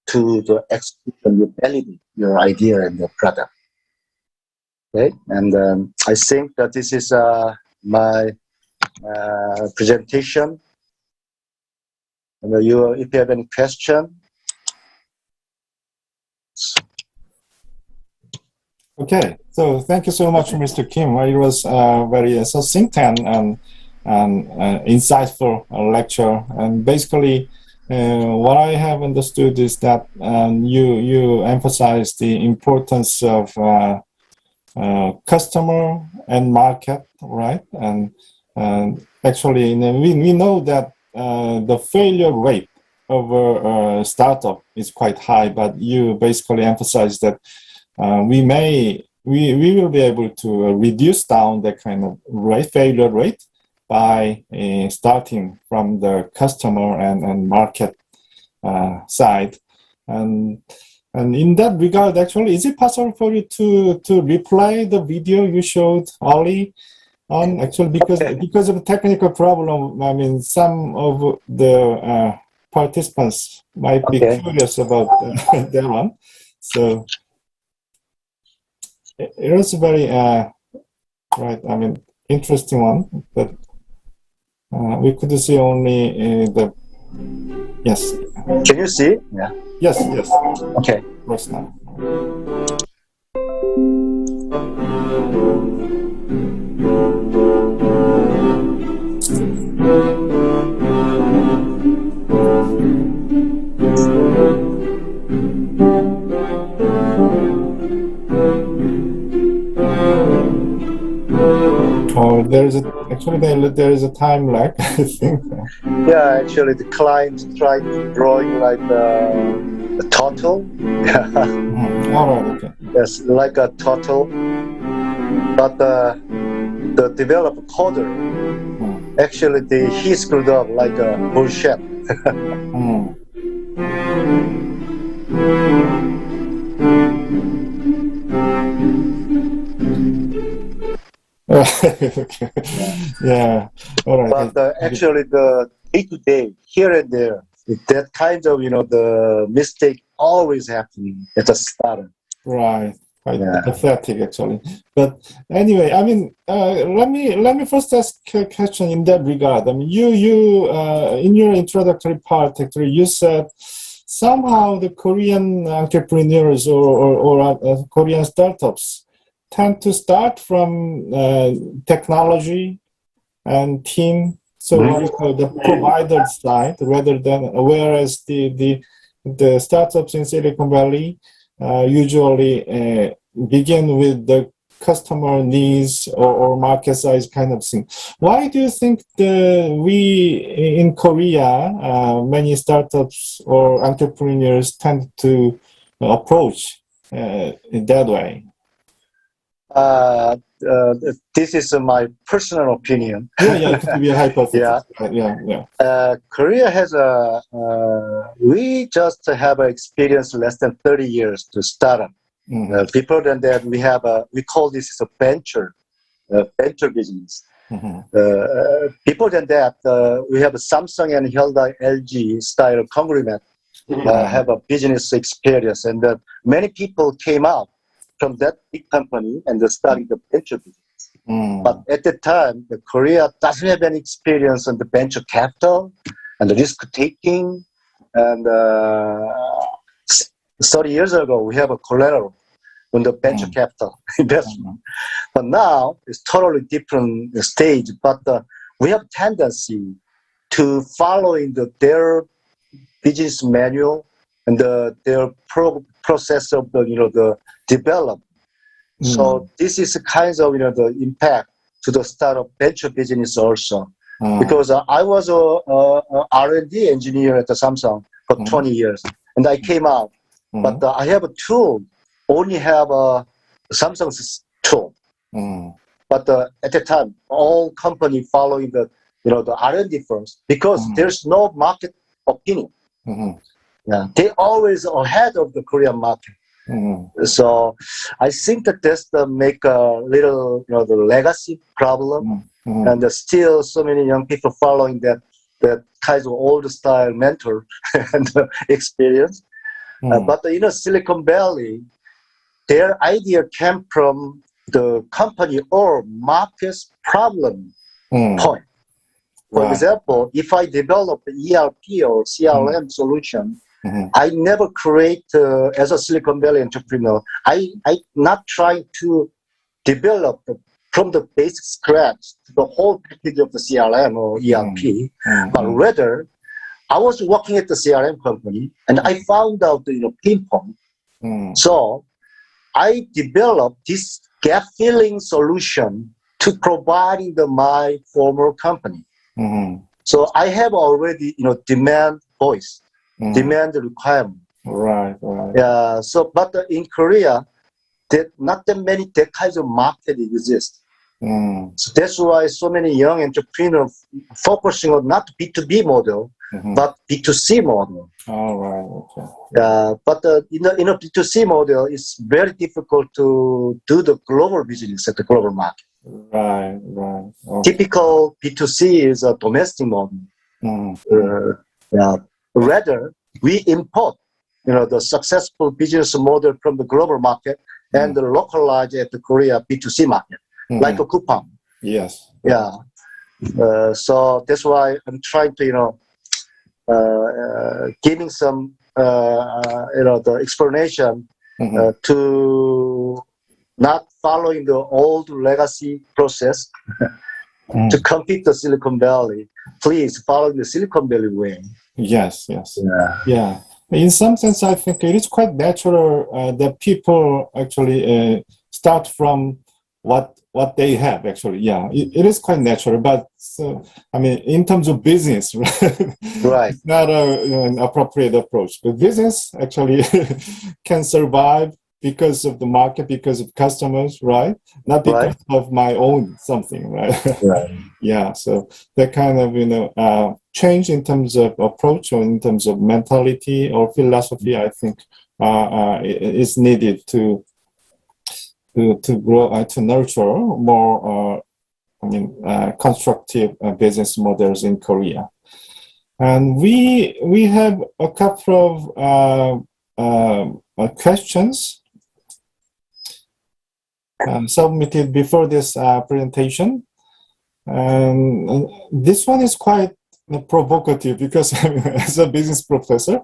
Speaker 2: to the execution. You validate your idea and your product. Okay, and I think that this is my presentation. And if you have any question.
Speaker 1: Okay, so thank you so much, Mr. Kim. It was very succinct and insightful lecture. And basically, what I have understood is that you emphasize the importance of customer and market, right? And actually, we know that the failure rate of a startup is quite high, but you basically emphasize that we will be able to reduce down that kind of failure rate by starting from the customer and market side. And in that regard, actually, is it possible for you to replay the video you showed early on? Actually, because of a technical problem, I mean, some of the participants might be curious about that one. So it was very right. I mean, interesting one, but we could see only the yes.
Speaker 2: Can you see? Yeah.
Speaker 1: Yes. Yes.
Speaker 2: Okay.
Speaker 1: First now. Oh, there is a time lag, I think.
Speaker 2: Yeah, actually, the client tried drawing like a turtle.
Speaker 1: All right, okay.
Speaker 2: Yes, like a turtle. But the developer coder, actually, he screwed up like a bullshit.
Speaker 1: Okay. Yeah. All right.
Speaker 2: But actually, the day-to-day, here and there, that kind of the mistake always happening at the start.
Speaker 1: Right. Quite pathetic, actually. But anyway, I mean, let me first ask a question in that regard. I mean, you in your introductory part, actually, you said somehow the Korean entrepreneurs or Korean startups tend to start from technology and team, so what you call the provider side, whereas the startups in Silicon Valley usually begin with the customer needs or market size kind of thing. Why do you think we in Korea, many startups or entrepreneurs tend to approach in that way?
Speaker 2: This is my personal opinion.
Speaker 1: Yeah, it could be a hypothesis. Yeah.
Speaker 2: Korea has we just have experience less than 30 years to start up. Before than that, we call this a venture business. Before than that, we have a Samsung and Hyundai LG style conglomerate have a business experience, and many people came out from that big company and they started the venture business. But at the time, Korea doesn't have any experience on the venture capital and the risk taking. And 30 years ago, we have a collateral on the venture capital investment. But now it's totally different stage. But we have tendency to following their business manual and their process of the development. So this is kind of the impact to the startup venture business also, because I was a R&D engineer at the Samsung for 20 years, and I came out, but I have a tool, only have a Samsung's tool, but at the time, all company following the R&D first, because there's no market opinion. Yeah, they always ahead of the Korean market. So I think that that's the make a little the legacy problem, and still so many young people following that kind of old style mentor and experience. But Silicon Valley, their idea came from the company or market's problem point. For example, if I develop an ERP or CRM solution, I never create, as a Silicon Valley entrepreneur, I not trying to develop from the basic scratch the whole package of the CRM or ERP, but rather I was working at the CRM company and I found out the pain point. So I developed this gap filling solution to providing my former company. So I have already demand voice. demand requirement.
Speaker 1: Right, right.
Speaker 2: Yeah. So, but in Korea, not that many that kinds of market exist. So that's why so many young entrepreneurs focusing on not B2B model, but B2C model.
Speaker 1: All right. Okay.
Speaker 2: But in a B2C model, it's very difficult to do the global business at the global market.
Speaker 1: Right, right. Okay.
Speaker 2: Typical B2C is a domestic model. Rather, we import, the successful business model from the global market and localize at the Korea B2C market, like a coupon.
Speaker 1: Yes.
Speaker 2: Yeah. So that's why I'm trying to, giving some, the explanation to not following the old legacy process to compete the Silicon Valley. Please follow the Silicon Valley way.
Speaker 1: Yes, yes. Yeah. In some sense, I think it is quite natural that people actually start from what they have, actually. Yeah, it is quite natural. But, I mean, in terms of business,
Speaker 2: Right.
Speaker 1: it's not an appropriate approach. But business actually can survive because of the market, because of customers, right? Not because of my own something, right? Yeah, so that kind of, change in terms of approach or in terms of mentality or philosophy, I think is needed to grow, to nurture more, constructive business models in Korea. And we have a couple of questions submitted before this presentation. And this one is quite provocative because as a business professor,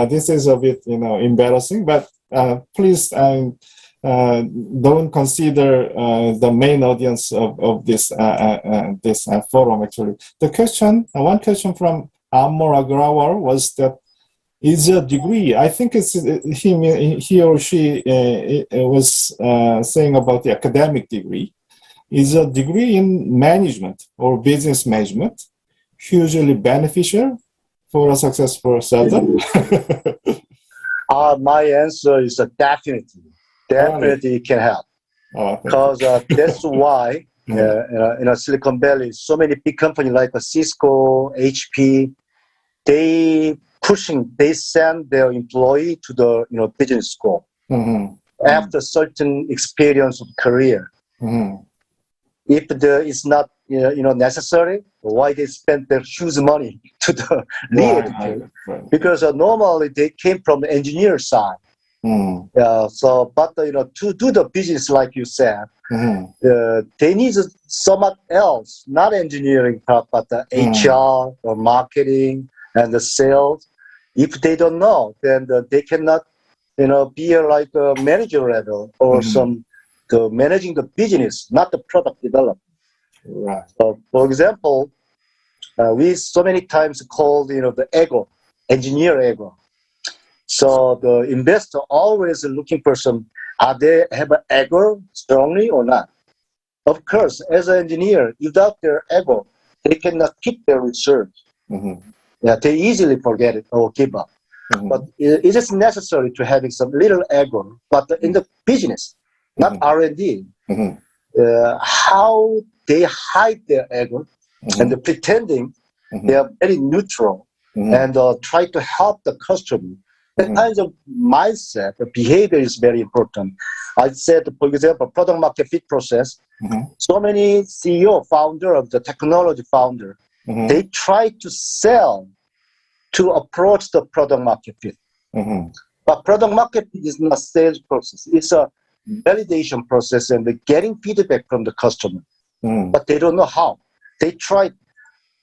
Speaker 1: this is a bit, embarrassing, but please don't consider the main audience of this forum, actually. One question from Amor Agrawal was that, is a degree, I think it's he or she was saying about the academic degree, is a degree in management or business management hugely beneficial for a successful startup?
Speaker 2: My answer is definitely. Definitely it can help. Because that's why in Silicon Valley, so many big companies like Cisco, HP, they send their employee to the business school after certain experience of career. If it's not necessary, why they spend their huge money to the re-educate? Because normally they came from the engineer side. But to do the business like you said, they need somewhat else, not engineering part, but the HR or marketing and the sales. If they don't know, then they cannot, be like a manager level or managing the business, not the product development.
Speaker 1: Right.
Speaker 2: So, for example, we so many times called, the ego, engineer ego. So the investor always looking for they have an ego strongly or not? Of course, as an engineer, without their ego, they cannot keep their research. Yeah, they easily forget it or give up. But it is necessary to having some little ego. But in the business, not R&D, how they hide their ego and pretending they are very neutral and try to help the customer. That kind of mindset, the behavior is very important. I said, for example, product market fit process. So many CEO, founder of the technology founder, they try to sell to approach the product market fit. But product market fit is not a sales process. It's a validation process and getting feedback from the customer. But they don't know how. They try,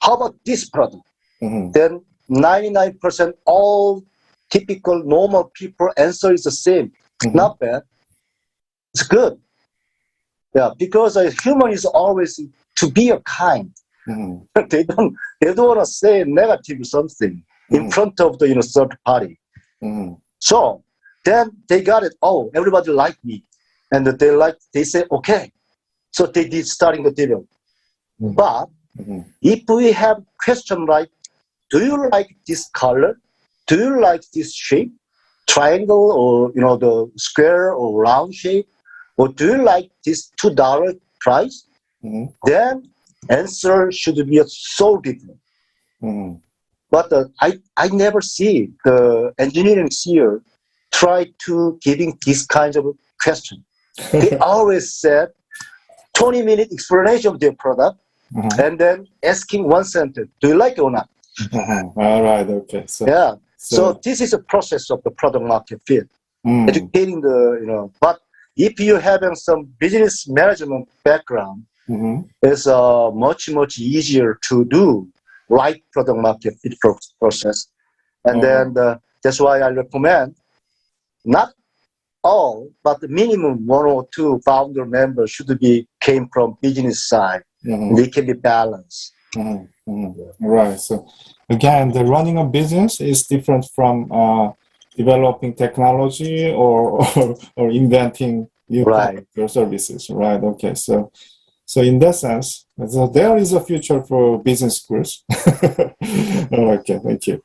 Speaker 2: how about this product? Then 99% all typical normal people answer is the same. Not bad. It's good. Yeah, because a human is always to be a kind. They don't want to say negative something in front of the third party. So then they got it. Oh, everybody like me, and they say okay. So they did starting the deal. But if we have question like, do you like this color? Do do you like this shape, triangle, or the square or round shape, or do you like this $2 price? Then answer should be so different. But I never see the engineering here try to giving this kind of question. They always said 20-minute explanation of their product, and then asking one sentence, do you like it or not?
Speaker 1: All right, okay.
Speaker 2: So this is a process of the product market fit, educating but if you having some business management background, it's much, much easier to do right product market fit process. And then that's why I recommend not all, but the minimum 1 or 2 founder members should came from business side. They can be balanced.
Speaker 1: Right. So again, the running a business is different from developing technology or inventing new products or services. Right. Okay. So in that sense, there is a future for business schools. Okay. Thank you.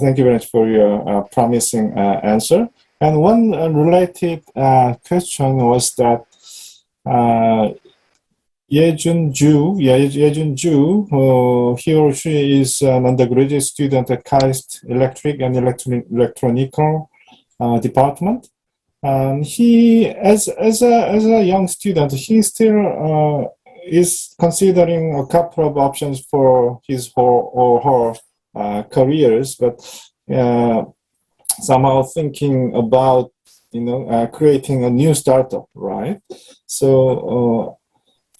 Speaker 1: Thank you very much for your promising answer. And one related question was that Yejun Ju, he or she is an undergraduate student at KAIST Electric and Electronical department. He, as a young student, he still is considering a couple of options for his or her careers, but somehow thinking about creating a new startup, right? So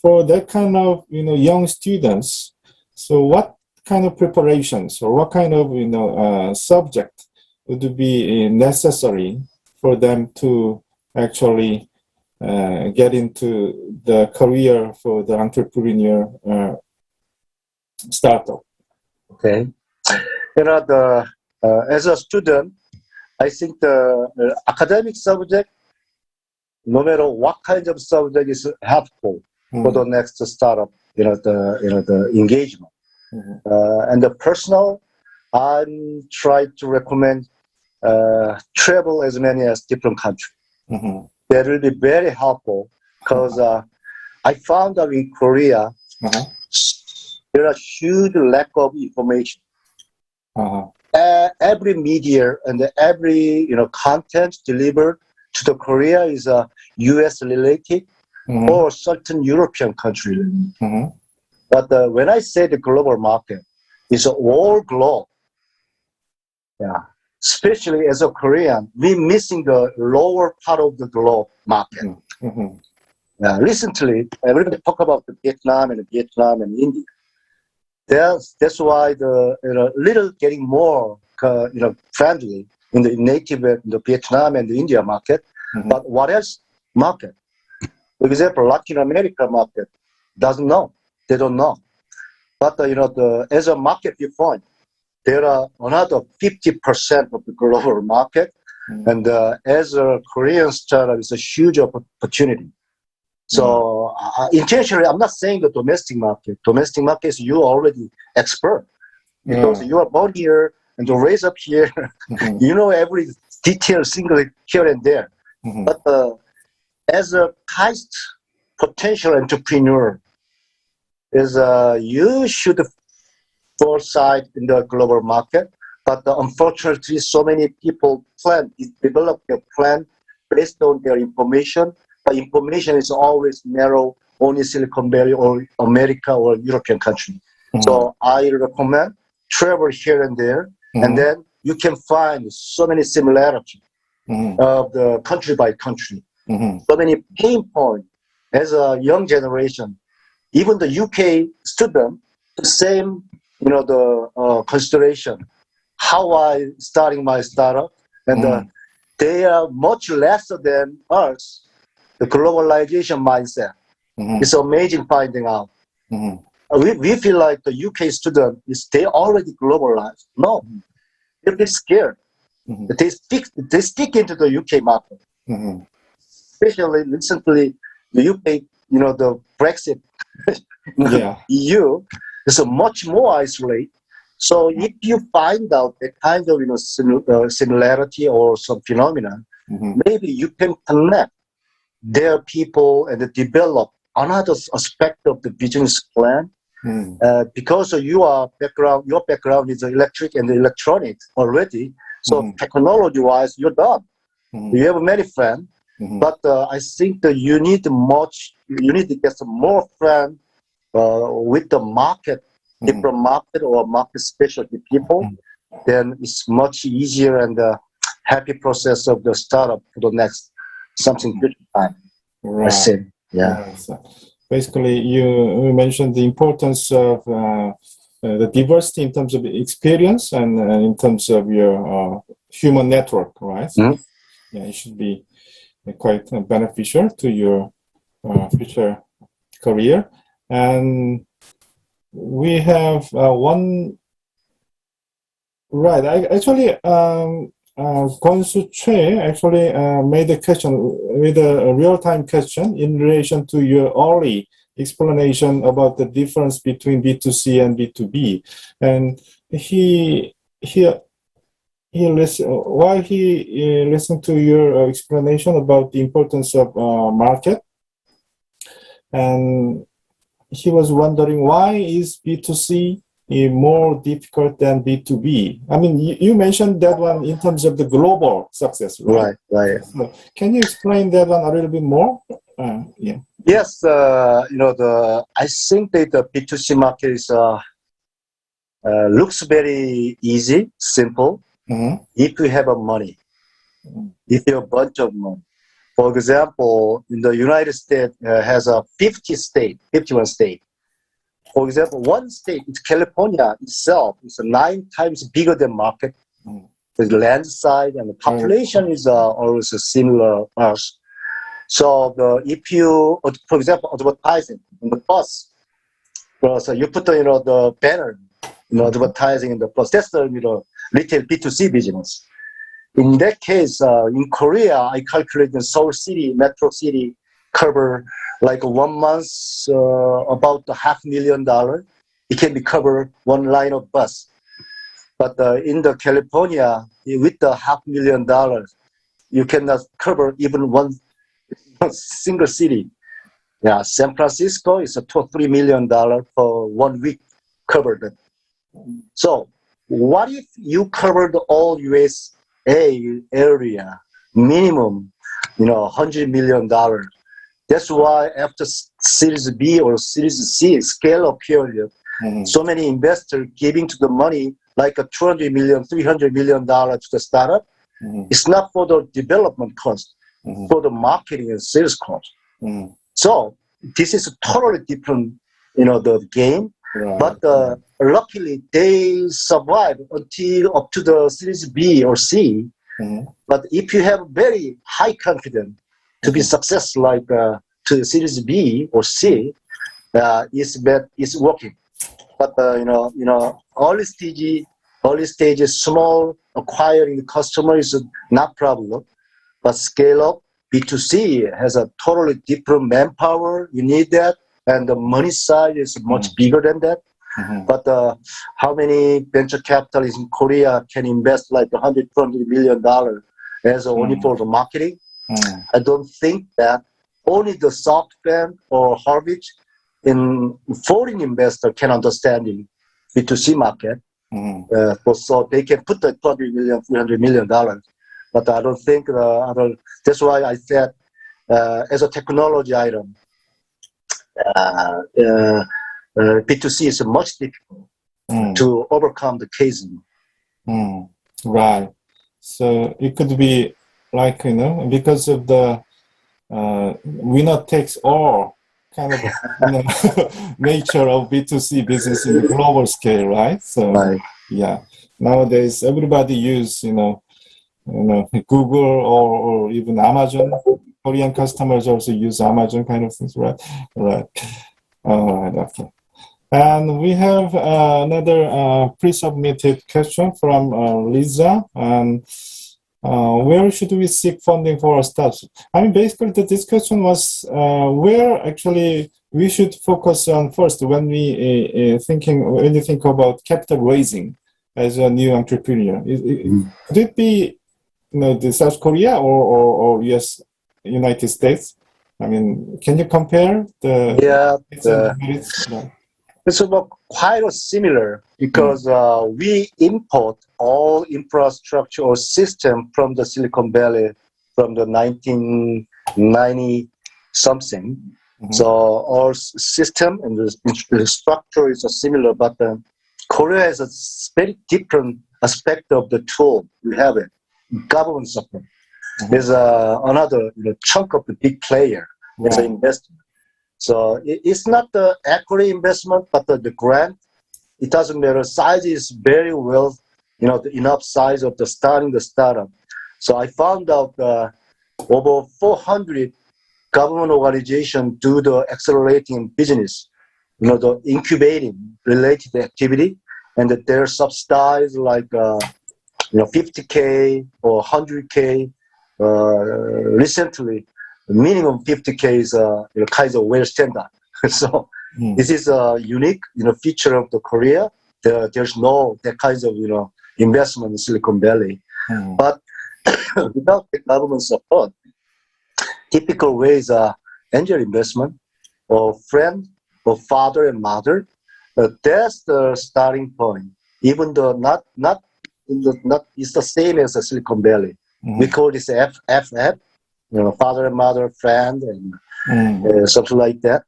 Speaker 1: for that kind of young students, so what kind of preparations or what kind of subject would be necessary for them to actually get into the career for the entrepreneur startup?
Speaker 2: Okay, as a student, I think the academic subject, no matter what kind of subject, is helpful for the next startup, the engagement. And the personal, I'm trying to recommend travel as many as different countries. That will be very helpful because I found that in Korea, there are huge lack of information. Every media and every content delivered to the Korea is U.S. related or certain European country. But when I say the global market, it's all globe. Yeah, especially as a Korean, we're missing the lower part of the globe market. Recently, everybody talk about the Vietnam and India. That's why the little getting more friendly in the native the Vietnam and the India market. But what else market? For example, Latin America market doesn't know. They don't know. But as a market viewpoint, there are another 50% of the global market, and as a Korean startup, it's a huge opportunity. So intentionally, I'm not saying the domestic market. Domestic market is you already expert because you are born here and raised up here. You know every detail, single here and there. But as a KAIST potential entrepreneur, is you should foresight in the global market. But unfortunately, so many people develop their plan based on their information. But information is always narrow, only Silicon Valley or America or European country. So I recommend travel here and there, and then you can find so many similarities of the country by country. So many pain points as a young generation. Even the UK student, the same, the consideration. How I starting my startup, and they are much less than us. The globalization mindset. It's amazing finding out. We feel like the UK student they already globalized. No, they're a bit scared. They stick into the UK market. Especially recently, the UK, the Brexit, EU is much more isolated. So if you find out the kind of similarity or some phenomena, maybe you can connect their people and develop another aspect of the business plan. Because your background is electric and electronics already. So technology-wise, you're done. You have many friends, but I think that you need to get some more friends with the market, different market or market specialty people. Then it's much easier and happy process of the startup for the next something good time.
Speaker 1: Right.
Speaker 2: I see. Yeah.
Speaker 1: Right. So basically, you mentioned the importance of the diversity in terms of experience and in terms of your human network, right? So, yeah, it should be quite beneficial to your future career. And we have one, right, Gonsu Choi actually made a question with a real-time question in relation to your early explanation about the difference between B2C and B2B. And while he listened to your explanation about the importance of market, and he was wondering why is B2C more difficult than B2B? I mean, you mentioned that one in terms of the global success, right?
Speaker 2: Right.
Speaker 1: So can you explain that one a little bit more? Yeah.
Speaker 2: Yes, I think that the B2C market is looks very easy, simple. If you have money, if you have a bunch of money. For example, in the United States has a 51 state. For example, one state, California itself, is 9 times bigger than market. The land side and the population is always similar. So if you, for example, advertising in the bus, so you put the banner, advertising in the bus. That's the retail B2C business. In that case, in Korea, I calculate the Seoul city, metro city, cover like 1 month, about $500,000. It can be covered one line of bus. But in the California, with the $500,000, you cannot cover even one single city. Yeah, San Francisco is a $2 or $3 million for 1 week covered. So what if you covered all USA area, minimum, $100 million? That's why after Series B or Series C scale-up period, so many investors giving to the money like a $200 million, $300 million to the startup. It's not for the development cost, for the marketing and sales cost. So this is a totally different, the game. Right. But luckily they survive until up to the Series B or C. But if you have very high confidence to be successful, like to the Series B or C, it's working. But early stage, small acquiring customer is not problem. But scale up B2C has a totally different manpower. You need that, and the money side is much bigger than that. But how many venture capitalists in Korea can invest like $100, $200 million as only for the marketing? I don't think that only the SoftBank or Harvard in foreign investor can understand the B2C market. So they can put the $200 million, $300 million. But I don't think that's why I said as a technology item, B2C is much difficult to overcome the case.
Speaker 1: Right. So it could be like, because of the winner takes all kind of nature of B2C business in the global scale, right? So yeah, nowadays everybody use, Google or even Amazon. Korean customers also use Amazon kind of things, right? Right. All right. Okay. And we have another pre-submitted question from Lisa. where should we seek funding for our startups? I mean, basically, the discussion was where actually we should focus on first when we when you think about capital raising as a new entrepreneur. Could it be the South Korea or US, United States? I mean, can you compare the merits?
Speaker 2: It's about quite similar because we import all infrastructure or system from the Silicon Valley from the 1990 something. So our system and the structure is similar, but Korea has a very different aspect of the tool. We have it. Government support. There's another chunk of the big player as an investment. So it's not the equity investment, but the grant. It doesn't matter. Size is very well, the enough size of the startup. So I found out over 400 government organizations do the accelerating business, the incubating related activity, and that they're subsidized like 50K or 100K. Recently, minimum 50K is kind of well standard. So this is a unique feature of the Korea. There's no that kinds of investment in Silicon Valley. But without the government support, typical ways are angel investment or friend or father and mother. That's the starting point. Even though not it's the same as the Silicon Valley. We call this FF, father and mother, friend, and something like that.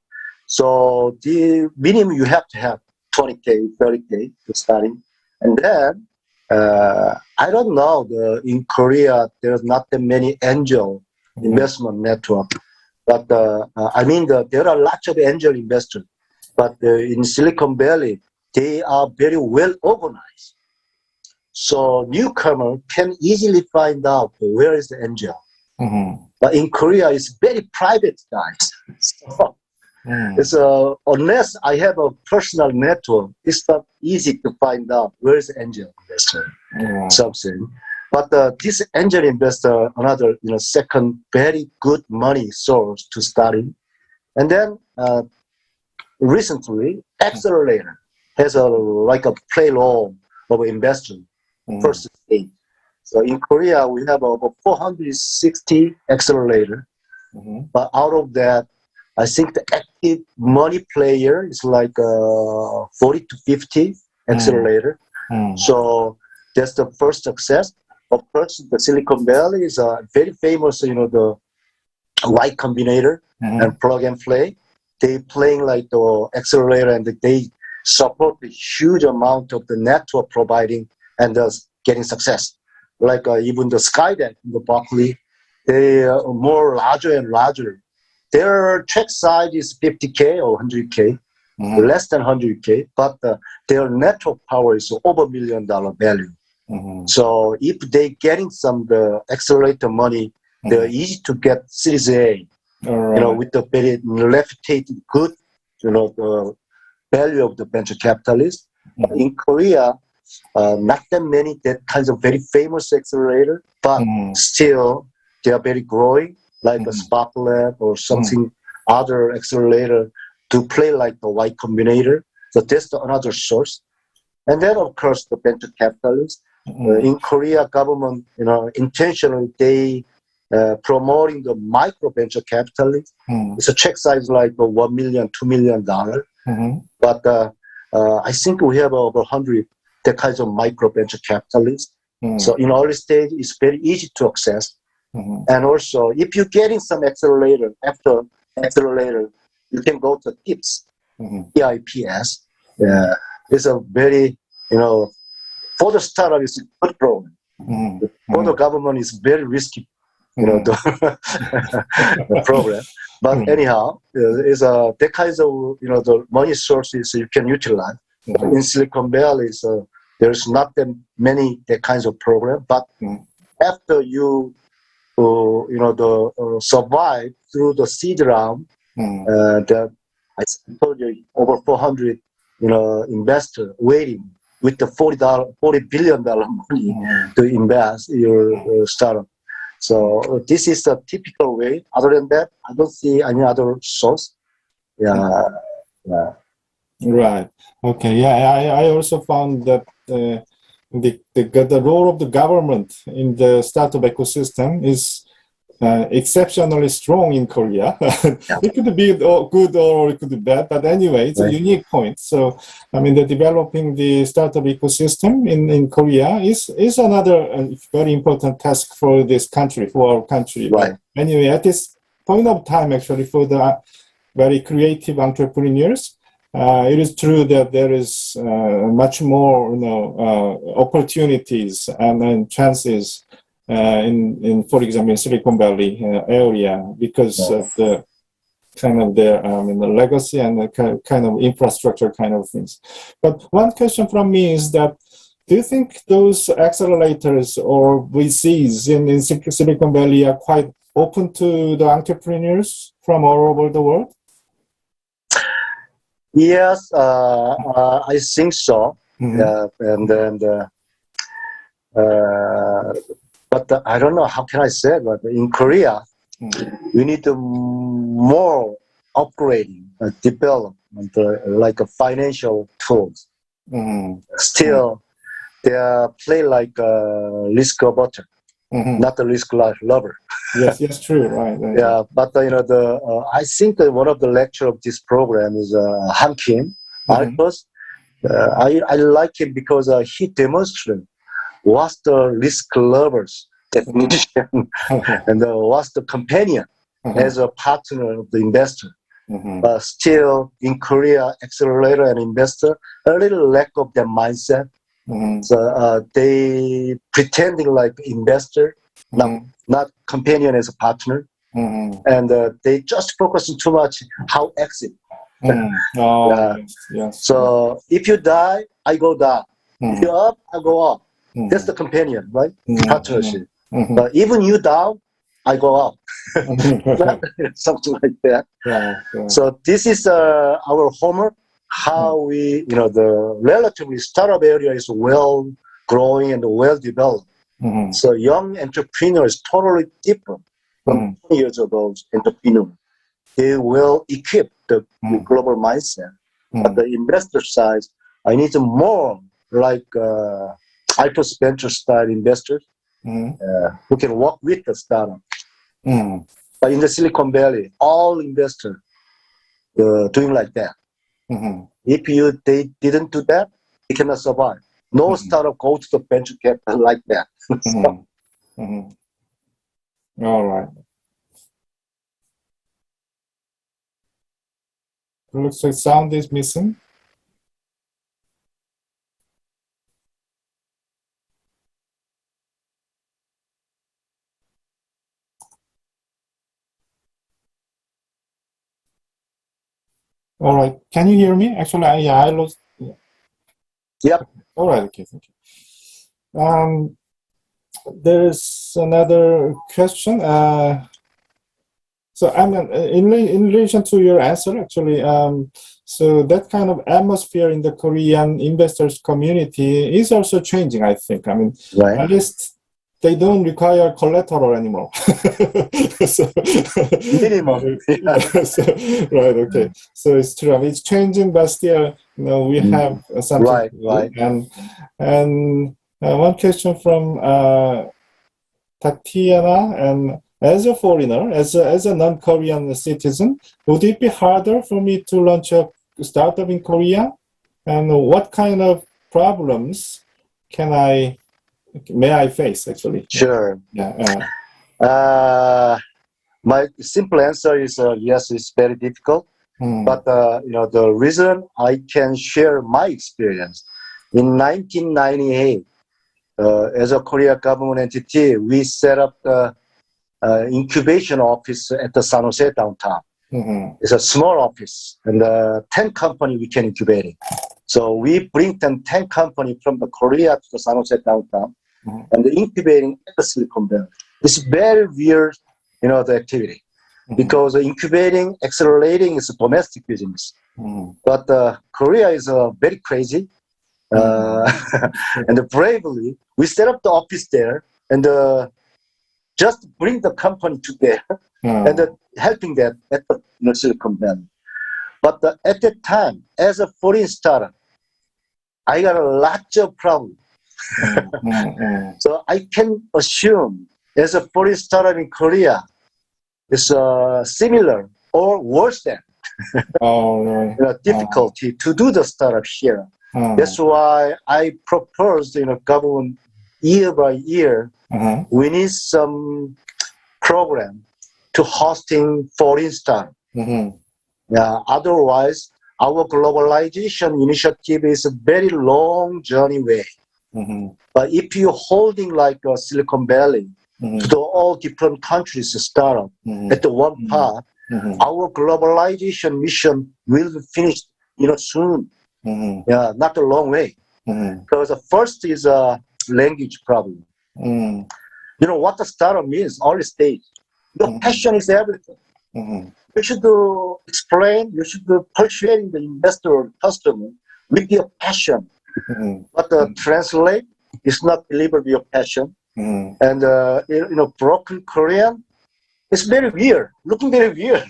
Speaker 2: So the minimum you have to have 20K, 30K to starting, and then I don't know. In Korea, there's not that many angel investment network, but I mean there are lots of angel investors, but in Silicon Valley they are very well organized. So newcomer can easily find out where is the angel. But in Korea, it's very private, guys. So it's unless I have a personal network, it's not easy to find out where is the angel investor. Something. But this angel investor, another second very good money source to study. And then recently, accelerator has like a play role of investor. First stage. So in Korea, we have over 460 accelerator, but out of that, I think the active money player is like 40 to 50 accelerator. So that's the first success. Of course, the Silicon Valley is very famous, the Y Combinator and plug and play. They playing like the accelerator and they support the huge amount of the network providing and getting success. Like even the Skydeck, the Berkeley, they are more larger and larger. Their check size is 50K or 100K, less than 100K, but their network power is over $1 million value. So if they getting some the accelerator money, they're easy to get Series A, with the very reputed good, the value of the venture capitalists. In Korea, not that many that kinds of very famous accelerator, but still they are very growing, like a Sparklet or something other accelerator to play like the Y Combinator. So that's another source. And then of course the venture capitalists. In Korea government, intentionally they promoting the micro venture capitalists. It's a check size like $1 million, $2 million. But I think we have over 100 the kinds of micro venture capitalists. So in early stage, it's very easy to access. And also, if you're getting some accelerator, after accelerator, you can go to TIPS, TIPS. It's a very, for the startup, it's a good program. For the government, it's very risky, the program. But anyhow, it's that kinds of, the money sources you can utilize. In Silicon Valley, there's not that many that kinds of program, but after you, survive through the seed round, I told you over 400, investor waiting with the $40 billion money to invest your startup. So this is a typical way. Other than that, I don't see any other source. Yeah.
Speaker 1: Right. Okay. Yeah. I also found that the role of the government in the startup ecosystem is exceptionally strong in Korea. It could be good or it could be bad, but anyway, it's a unique point. So, I mean, the developing the startup ecosystem in Korea is another very important task for this country, for our country.
Speaker 2: Right.
Speaker 1: But anyway, at this point of time, actually, for the very creative entrepreneurs, it is true that there is much more, opportunities and chances in, for example, in Silicon Valley area because of the kind of the legacy and the kind of infrastructure kind of things. But one question from me is that, do you think those accelerators or VCs in Silicon Valley are quite open to the entrepreneurs from all over the world?
Speaker 2: Yes, I think so. But I don't know how can I say it, but in Korea, we need more upgrading, development, like financial tools. Still, they play like a risk averter, not a risk lover.
Speaker 1: Yes, true, right.
Speaker 2: Yeah, but I think that one of the lecture of this program is Han Kim, Marcus. I like him because he demonstrated what's the risk lovers definition and what's the companion as a partner of the investor. Still, in Korea, accelerator and investor, a little lack of that mindset. So they pretending like investor, not companion as a partner, and they just focusing too much how exit.
Speaker 1: Yes.
Speaker 2: So if you die, I go down. If you're up, I go up. That's the companion, right? Partnership. But even you down, I go up. Something like that. So this is our homework. How we, the relatively startup area is well growing and well developed. So young entrepreneurs totally different from 20 years ago entrepreneurs. They will equip the global mindset. But the investor side, I need more like alpha venture style investors who can work with the startup. But in the Silicon Valley, all investors doing like that. If they didn't do that, they cannot survive. No startup goes to the venture capital like that.
Speaker 1: All right. Looks like sound is missing. All right. Can you hear me? Actually, I lost.
Speaker 2: Yep.
Speaker 1: All right. Okay. Thank you. There's another question. So, I mean, in relation to your answer, actually, so that kind of atmosphere in the Korean investors community is also changing, I think. I mean, at least they don't require collateral anymore.
Speaker 2: Minimum.
Speaker 1: Right. Okay. So it's true. I mean, it's changing, but still, we have something.
Speaker 2: Right.
Speaker 1: And one question from Tatiana, and as a foreigner, as a non-Korean citizen, would it be harder for me to launch a startup in Korea? And what kind of problems may I face, actually?
Speaker 2: Sure.
Speaker 1: Yeah.
Speaker 2: My simple answer is yes, it's very difficult. But the reason I can share my experience in 1998, as a Korea government entity, we set up the incubation office at the San Jose downtown. It's a small office, and 10 companies we can incubate it. So we bring 10 companies from the Korea to the San Jose downtown, and the incubating at the Silicon Valley. It's very weird, the activity, because incubating, accelerating is a domestic business. But Korea is very crazy. and bravely, we set up the office there and just bring the company to there and helping them at the Silicon Valley. But at that time, as a foreign startup, I got a lot of problems. So I can assume as a foreign startup in Korea, it's similar or worse than difficulty to do the startup here. That's why I proposed, government year by year, we need some program to hosting foreign startup. Otherwise, our globalization initiative is a very long journey way. But if you're holding like Silicon Valley, to all different countries startup at the one part, our globalization mission will be finished, soon. Not a long way. Because the first is a language problem. What the startup means, early stage. Your passion is everything. You should explain, you should persuade the investor or customer with your passion. But translate is not delivered with your passion. And broken Korean, it's very weird, looking very weird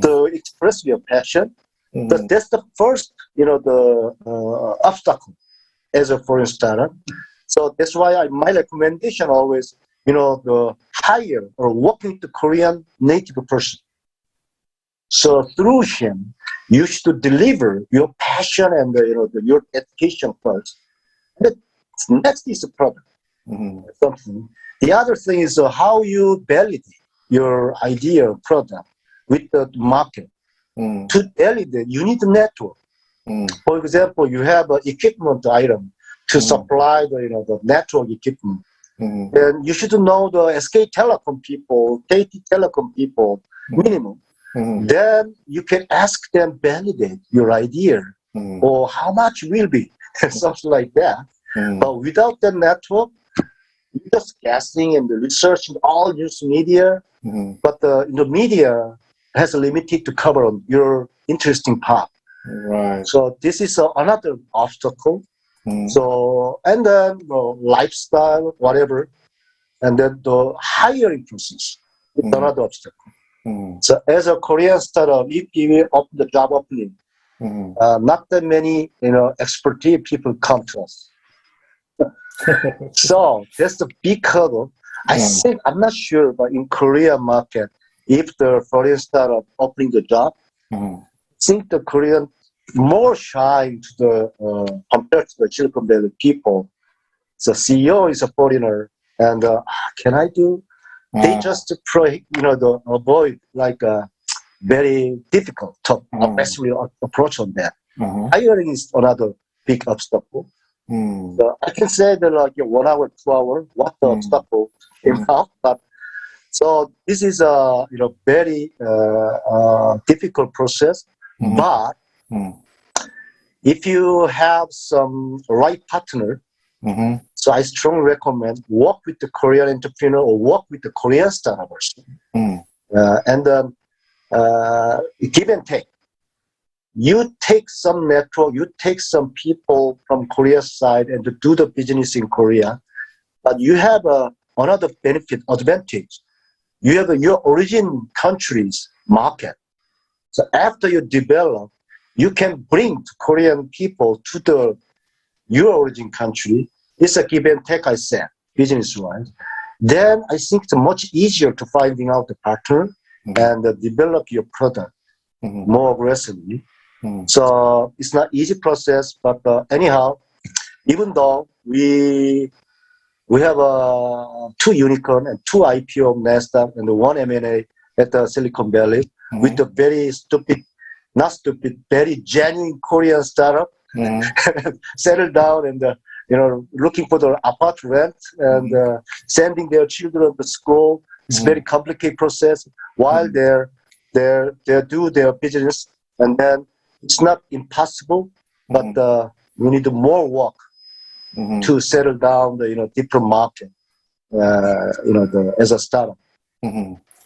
Speaker 2: to express your passion. But that's the first, the obstacle as a foreign startup. So that's why my recommendation always, the hire or working with the Korean native person. So through him, you should deliver your passion and your education first. And next is the product. Something. The other thing is how you validate your idea or product with the market. To validate, you need a network. For example, you have an equipment item to supply the network equipment. Then you should know the SK Telecom people, KT Telecom people, minimum. Then you can ask them validate your idea or how much will be, something like that. But without the network, you're just guessing and researching all news media. But the media has a limited to cover on your interesting part.
Speaker 1: Right.
Speaker 2: So this is another obstacle. So, and then lifestyle, whatever, and then the hiring process is another obstacle. So as a Korean startup, if you open the job opening, not that many, expertise people come to us. So that's the big hurdle. I think, I'm not sure, but in Korea market, if the foreign startup opening the job, I think the Korean more shy to the compared to the Silicon Valley people. The CEO is a foreigner, and can I do? They just avoid like a very difficult to aggressively approach on that. Hiring is another big obstacle. So I can say that like 1 hour, 2 hour, what the obstacle came out, but so this is a very difficult process. But if you have some right partner, so I strongly recommend work with the Korean entrepreneur or work with the Korean startups, and then give and take. You take some network, you take some people from Korea side and to do the business in Korea, but you have another benefit, advantage. You have your origin country's market. So after you develop, you can bring Korean people to your origin country. It's a give and take, I said, business-wise. Then I think it's much easier to finding out the partner and develop your product more aggressively. So it's not easy process, but anyhow, even though we have 2 unicorn and 2 IPO of NASDAQ and 1 M&A at the Silicon Valley with a very very genuine Korean startup, settle down and looking for the apartment and sending their children to school. It's very complicated process while they do their business, and then it's not impossible, but we need more work to settle down the different market, as a startup.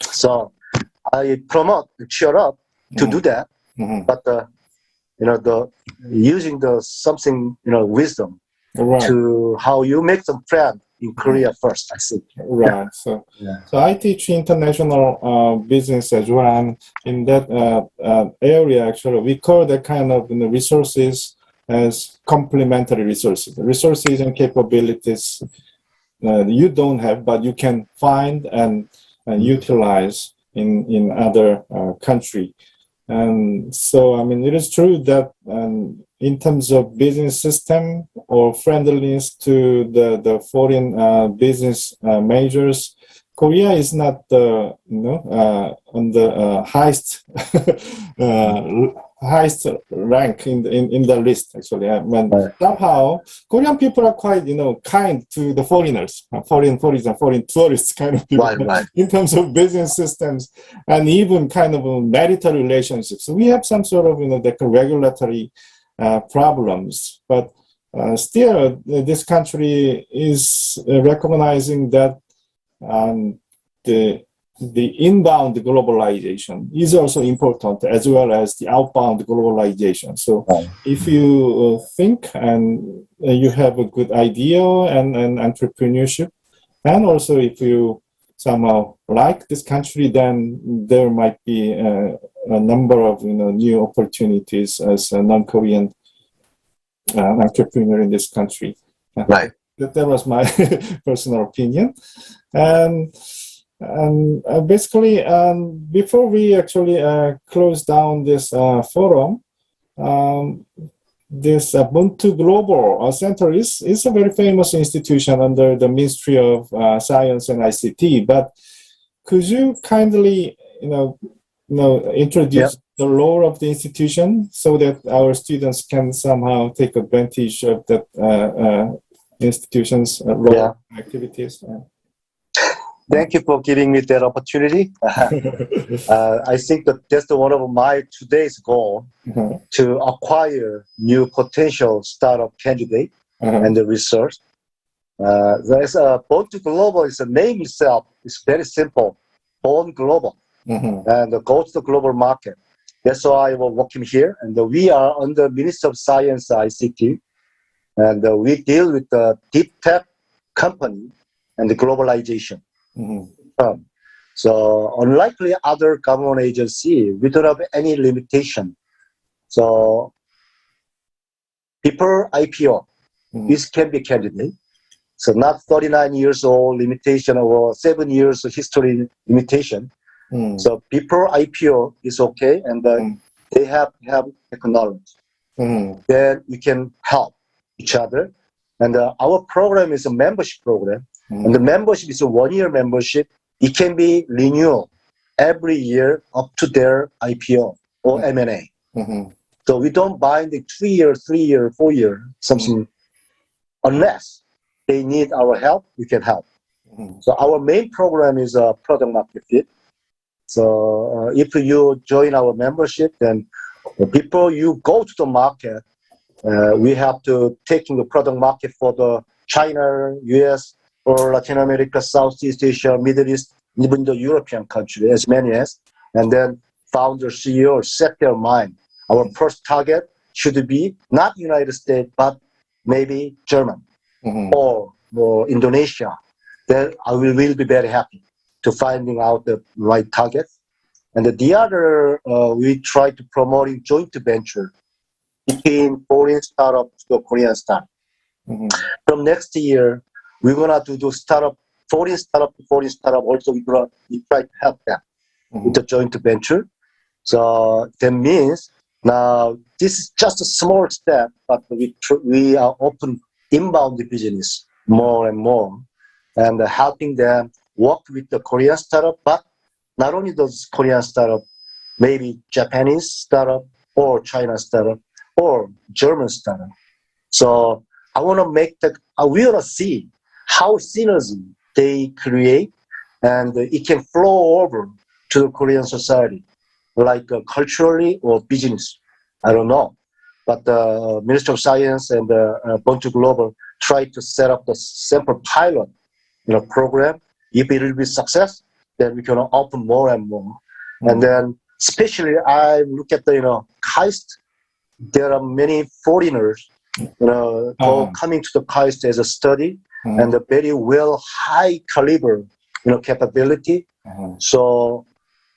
Speaker 2: So I promote, cheer up to do that, but the using the something, wisdom
Speaker 1: Right.
Speaker 2: to how you make some friend in Korea first, I think.
Speaker 1: Right. So,
Speaker 2: Yeah.
Speaker 1: so I teach international business as well. And in that area, actually, we call that kind of resources as complementary resources. Resources and capabilities you don't have, but you can find and utilize in other country. And so, I mean, it is true that in terms of business system or friendliness to the foreign business majors, Korea is not the on the highest highest rank in the list. Actually, I mean, somehow Korean people are quite kind to the foreigners, foreign tourists kind of people.
Speaker 2: Right.
Speaker 1: In terms of business systems and even kind of marital relationships, so we have some sort of the regulatory problems, but still this country is recognizing that the inbound globalization is also important as well as the outbound globalization. So if you think and you have a good idea and entrepreneurship, and also if you somehow like this country, then there might be a number of new opportunities as a non-Korean entrepreneur in this country.
Speaker 2: Right.
Speaker 1: That was my personal opinion. And basically, before we actually close down this forum, this Ubuntu Global Center is a very famous institution under the Ministry of Science and ICT. But could you kindly, introduce the role of the institution so that our students can somehow take advantage of that institution's role activities?
Speaker 2: Thank you for giving me that opportunity. I think that's one of my today's goal, to acquire new potential startup candidate and the research. There's Born to Global is the name itself is very simple, Born Global, and go to the global market. That's why we're working here, and we are under Ministry of Science ICT, and we deal with the deep tech company and the globalization. So unlikely other government agency, we don't have any limitation. So people IPO, this can be candidate. So not 39 years old limitation or 7 years history limitation. So people IPO is okay, and they have technology. Then we can help each other. And our program is a membership program. And the membership is a 1-year membership. It can be renewed every year up to their IPO or M&A. So we don't bind the 2-year, 3-year, 4-year, something, unless they need our help, we can help. So our main program is a product market fit. So if you join our membership, then before you go to the market, we have to take the product market for the China, US, or Latin America, Southeast Asia, Middle East, even the European country, as many as, and then founder, CEO set their mind. Our first target should be not United States, but maybe German or Indonesia. Then I will be very happy to finding out the right target. And the other, we try to promoting joint venture between foreign startup to the Korean startup. From next year, we're gonna do startup, foreign startup also we try to help them with the joint venture. So that means now this is just a small step, but we are open inbound business more and more, and helping them work with the Korean startup, but not only those Korean startup, maybe Japanese startup or China startup or German startup. So I want to make that, we want to see how synergy they create, and it can flow over to the Korean society, like culturally or business. I don't know. But the Ministry of Science and Born to Global try to set up the sample pilot program. If it will be success, then we can open more and more. And then especially I look at the KAIST there are many foreigners, coming to the KAIST as a study, and a very well high caliber, capability. So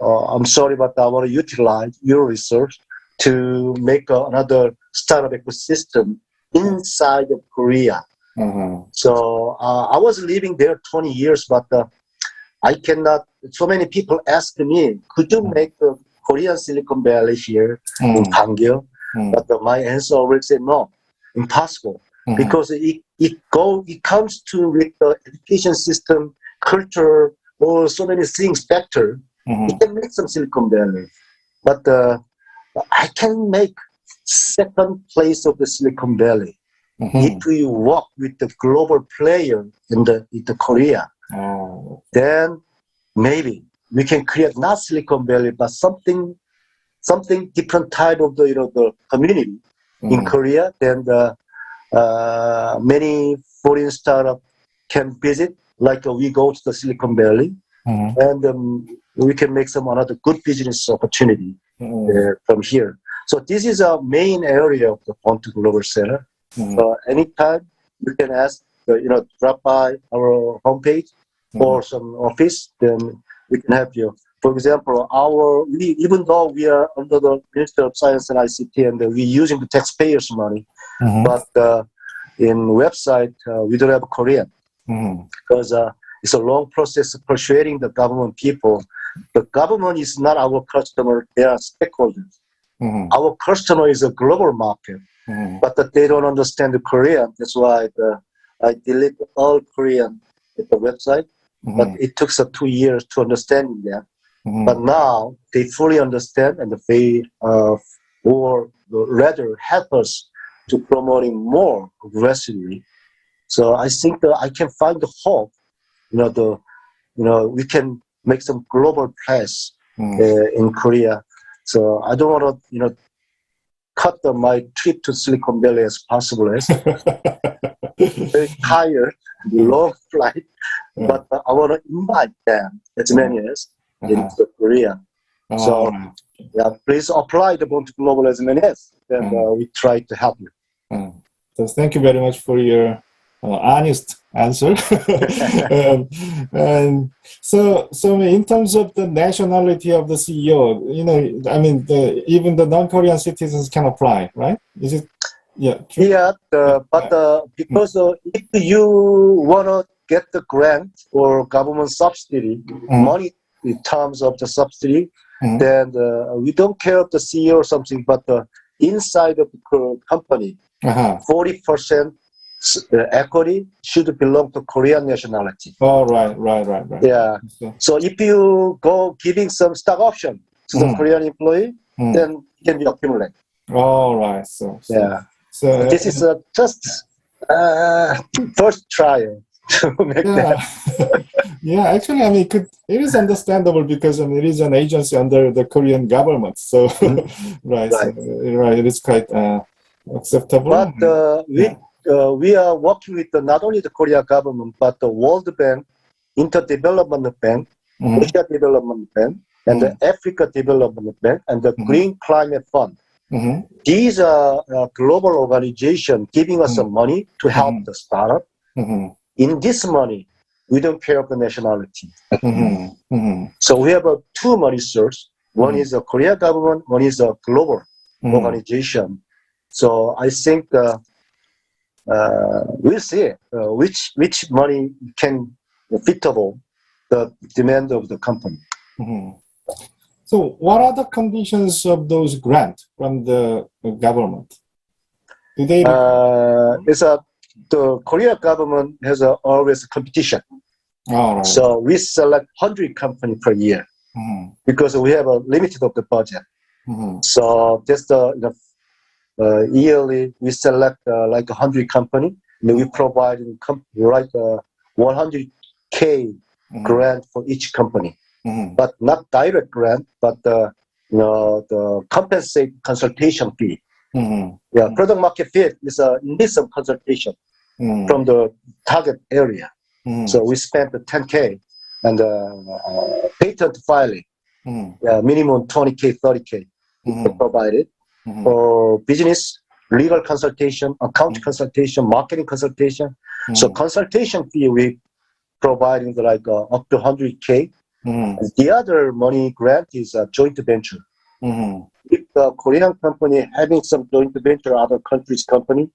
Speaker 2: I'm sorry, but I want to utilize your research to make another startup ecosystem inside of Korea. So I was living there 20 years, but I cannot. So many people ask me, could you make a Korean Silicon Valley here in Pangyo? But my answer always say no, impossible, because it comes to with the education system, culture, or so many things factor. It can make some Silicon Valley, but I can make second place of the Silicon Valley if we work with the global player in the Korea. Then maybe we can create not Silicon Valley, but something different type of the community in Korea. Then many foreign startup can visit, like we go to the Silicon Valley, and we can make some another good business opportunity from here. So this is our main area of the Vol.4 Global Center. Anytime you can ask, drop by our homepage or some office, then we can help you. For example, even though we are under the Ministry of Science and ICT and we're using the taxpayers' money, but in website we don't have Korean because it's a long process of persuading the government people. The government is not our customer; they are stakeholders. Our customer is a global market, but they don't understand the Korean. That's why I delete all Korean at the website. But it took 2 years to understand that. But now they fully understand, and they or rather help us to promoting more aggressively. So I think that I can find the hope. We can make some global press in Korea. So I don't want to, cut my trip to Silicon Valley as possible. Very tired, long flight, but I want to invite them as many as into Korea. So please apply the Vol.4 Global as many as, and we try to help you.
Speaker 1: So thank you very much for your honest answer. and so in terms of the nationality of the CEO, even the non-Korean citizens can apply, right? Is it? Yeah. True?
Speaker 2: Yeah, but because if you want to get the grant or government subsidy, money in terms of the subsidy, then we don't care of the CEO or something, but inside of the company, 40% equity should belong to Korean nationality.
Speaker 1: Oh, right.
Speaker 2: Yeah. So if you go giving some stock option to the Korean employee, then it can be accumulated.
Speaker 1: All right. So
Speaker 2: yeah. So this is just first trial to make that.
Speaker 1: Yeah, actually, it is understandable because it is an agency under the Korean government. So, right, it is quite acceptable.
Speaker 2: But we are working with not only the Korea government, but the World Bank, Interdevelopment Bank, Asia Development Bank, and the Africa Development Bank, and the Green Climate Fund. These are global organizations giving us some money to help the startup. In this money, we don't care of the nationality. So we have two money sources. One is the Korea government, one is a global organization. So I think we'll see which money can fitable the demand of the company.
Speaker 1: So what are the conditions of those grants from the government? Do they?
Speaker 2: The Korea government has always competition.
Speaker 1: Right.
Speaker 2: So we select 100 companies per year because we have a limited of the budget. So just yearly we select like 100 companies. We provide 100K grant for each company. But not direct grant, but the compensate consultation fee. Yeah, product market fit is needs some consultation from the target area. So we spent the 10K and patent filing, minimum 20K, 30K provided. or business, legal consultation, account consultation, marketing consultation. So consultation fee we providing like up to 100K. The other money grant is a joint venture. If the Korean company having some joint venture other countries company,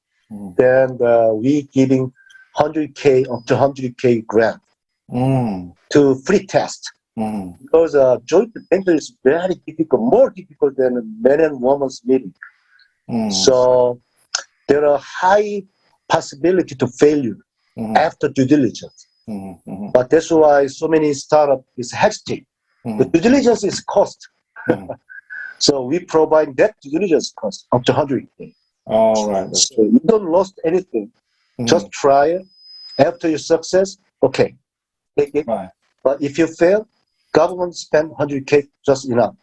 Speaker 2: then we giving 100K up to 100K grant to free test. Because joint venture is very difficult, more difficult than men and women's meeting. So there are high possibility to failure after due diligence. But that's why so many startups is hesitate. The due diligence is cost. So we provide that due diligence cost up to 100K.
Speaker 1: All right.
Speaker 2: So you don't lose anything. Just try it. After your success, okay, take it.
Speaker 1: Right.
Speaker 2: But if you fail, government spend 100K just enough.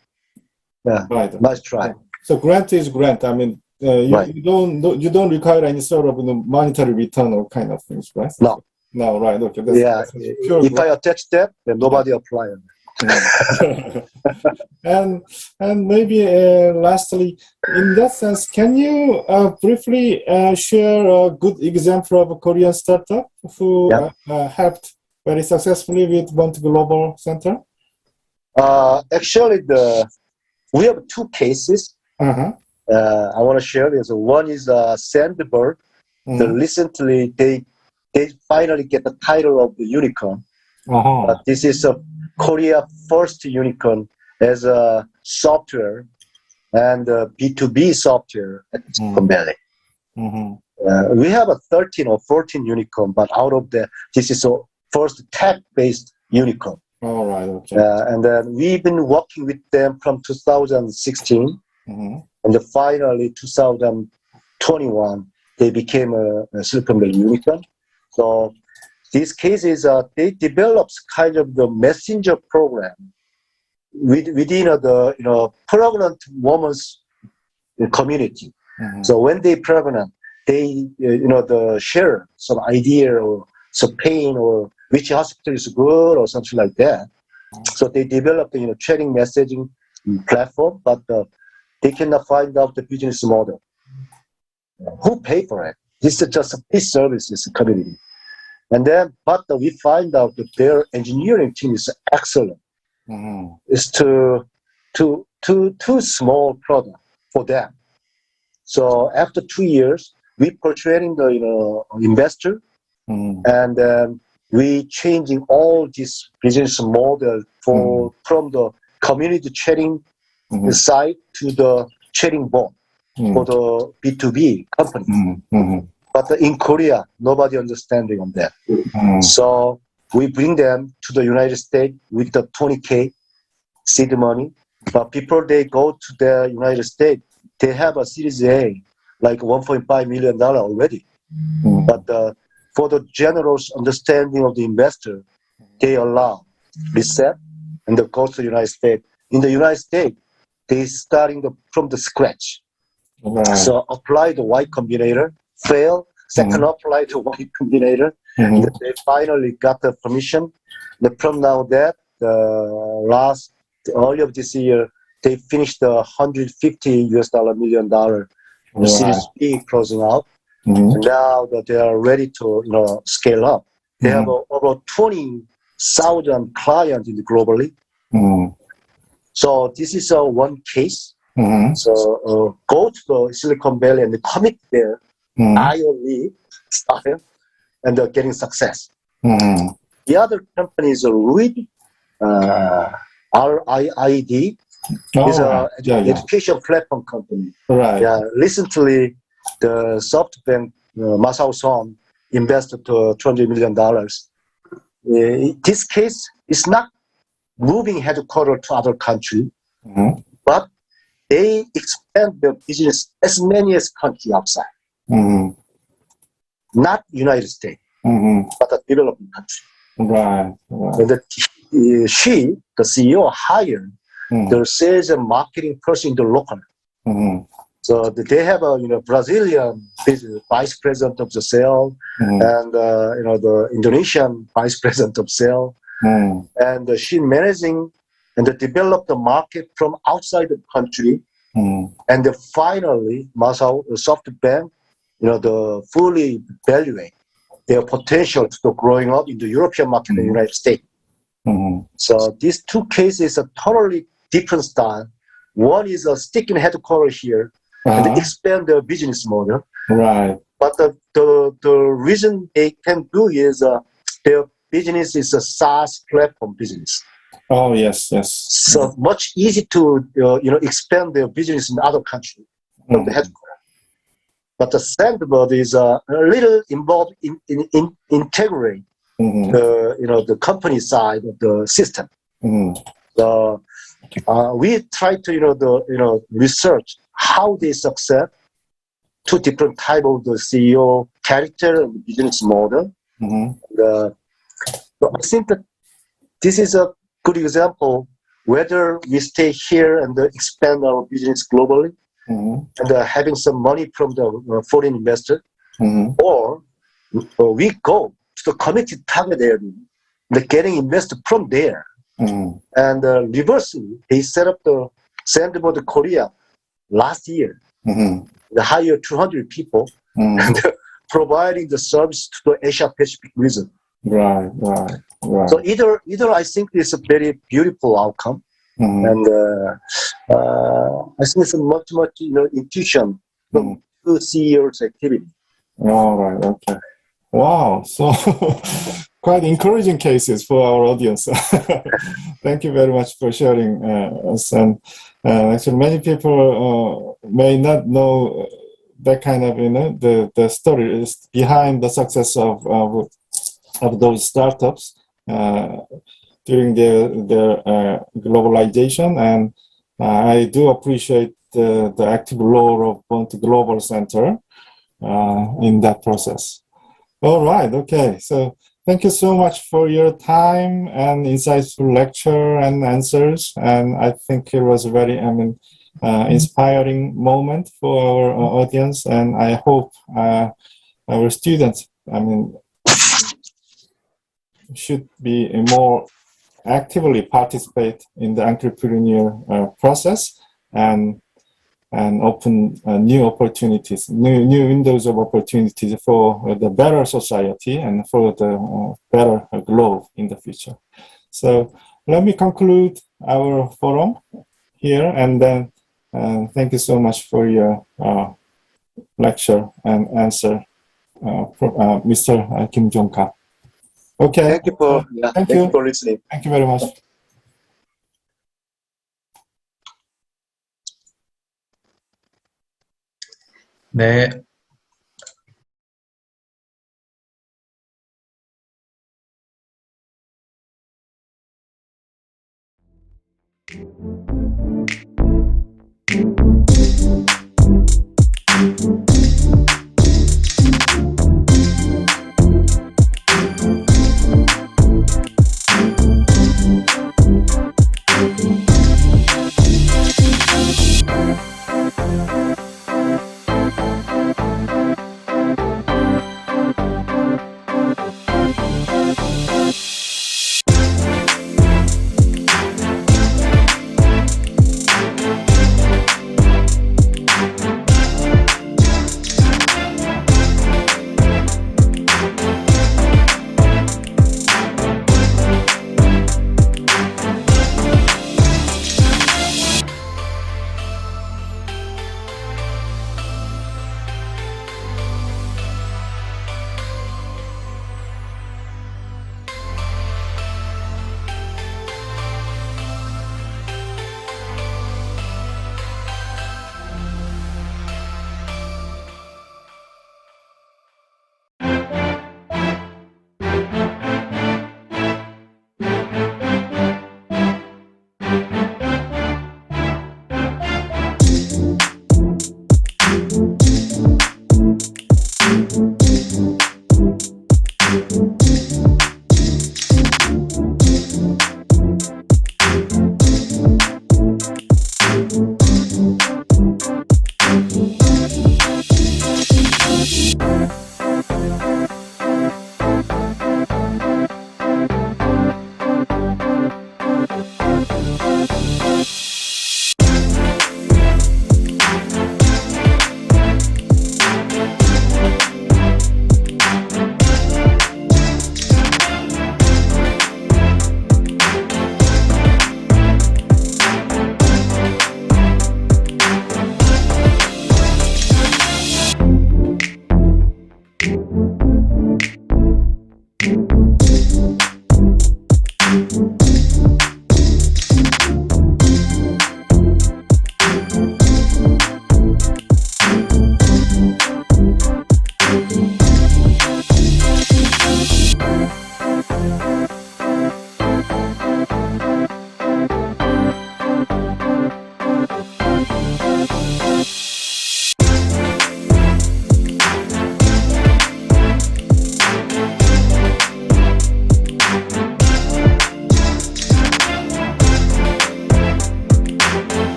Speaker 2: Yeah,
Speaker 1: Right.
Speaker 2: nice try.
Speaker 1: So grant is grant. I mean, you don't require any sort of monetary return or kind of things, right?
Speaker 2: No.
Speaker 1: No, right. Okay.
Speaker 2: That's pure if grant. I attach that, then nobody apply it.
Speaker 1: and maybe lastly, in that sense, can you briefly share a good example of a Korean startup who helped very successfully with One Global Center?
Speaker 2: Actually, we have two cases. I want to share this. One is Vanderbilt. Recently, they finally get the title of the unicorn. This is a Korea first unicorn as a software and B2B software at Silicon Valley. We have a 13 or 14 unicorn, but out of this is a first tech-based unicorn.
Speaker 1: All right. Okay.
Speaker 2: And then we've been working with them from 2016, and then finally 2021 they became a Silicon Valley unicorn. So these cases, they developed kind of the messenger program within the pregnant women's community. So when they pregnant, they share some idea or some pain or which hospital is good or something like that. So they developed training messaging platform, but they cannot find out the business model. Who pay for it? This is just a free services community. And then, but we find out that their engineering team is excellent. It's too small product for them. So after 2 years, we portraying the investor, and then we changing all this business model from the community trading side to the trading bond for the B2B company. But in Korea, nobody understanding on that. So we bring them to the United States with the 20K seed money. But before they go to the United States, they have a Series A, like $1.5 million already. But for the generous understanding of the investor, they allow reset and they go to the United States. In the United States, they starting from the scratch. So apply the Y Combinator, fail, second apply the Y Combinator, and they finally got the permission. From now that, early of this year, they finished the $150 million Series B closing out. And now that they are ready to scale up, they have over 20,000 clients globally. So this is one case. So go to the Silicon Valley and commit there, IOV style, and they're getting success. The other company is RID, RIID, is an education platform company. Recently, the SoftBank Masao Son invested $200 million. This case is not moving headquarters to other country, but they expand their business as many as country outside. Not United States, but a developing country. And she, the CEO, hired the sales and marketing person in the local. So they have a Brazilian vice president of the sale, and the Indonesian vice president of sale, and she managing and develop the market from outside the country And then finally, SoftBank, the fully evaluate their potential to growing up in the European market in the United States. So these two cases are totally different style. One is a sticking headquarters here and expand their business model.
Speaker 1: Right.
Speaker 2: But the reason they can do is their business is a SaaS platform business.
Speaker 1: Oh, yes.
Speaker 2: So much easy to expand their business in other countries from the headquarters. But the Vanderbilt is a little involved in integrate the company side of the system. So we try to research how they succeed. Two different type of the CEO character and business model. So I think that this is a good example whether we stay here and expand our business globally and having some money from the foreign investor, or we go to the committed target area, getting invested from there. And reversely, they set up the Vanderbilt Korea last year. They hired 200 people and providing the service to the Asia Pacific region.
Speaker 1: Right.
Speaker 2: So either I think it's a very beautiful outcome, and I think it's a much intuition from two CEOs' activity.
Speaker 1: All right. Okay. Wow. So quite encouraging cases for our audience. Thank you very much for sharing us. And actually, many people may not know that kind of the stories behind the success of those startups during their globalization. And I do appreciate the active role of Born2 Global Center in that process. All right. Okay. So thank you so much for your time and insightful lecture and answers. And I think it was a very, inspiring moment for our audience. And I hope our students, should be more actively participate in the entrepreneurial process and open new opportunities, new windows of opportunities for the better society and for the better globe in the future. So let me conclude our forum here, and then thank you so much for your lecture and answer, Mr. Kim Jongkap. Okay.
Speaker 2: Thank you for listening.
Speaker 1: Thank you very much.
Speaker 3: 네.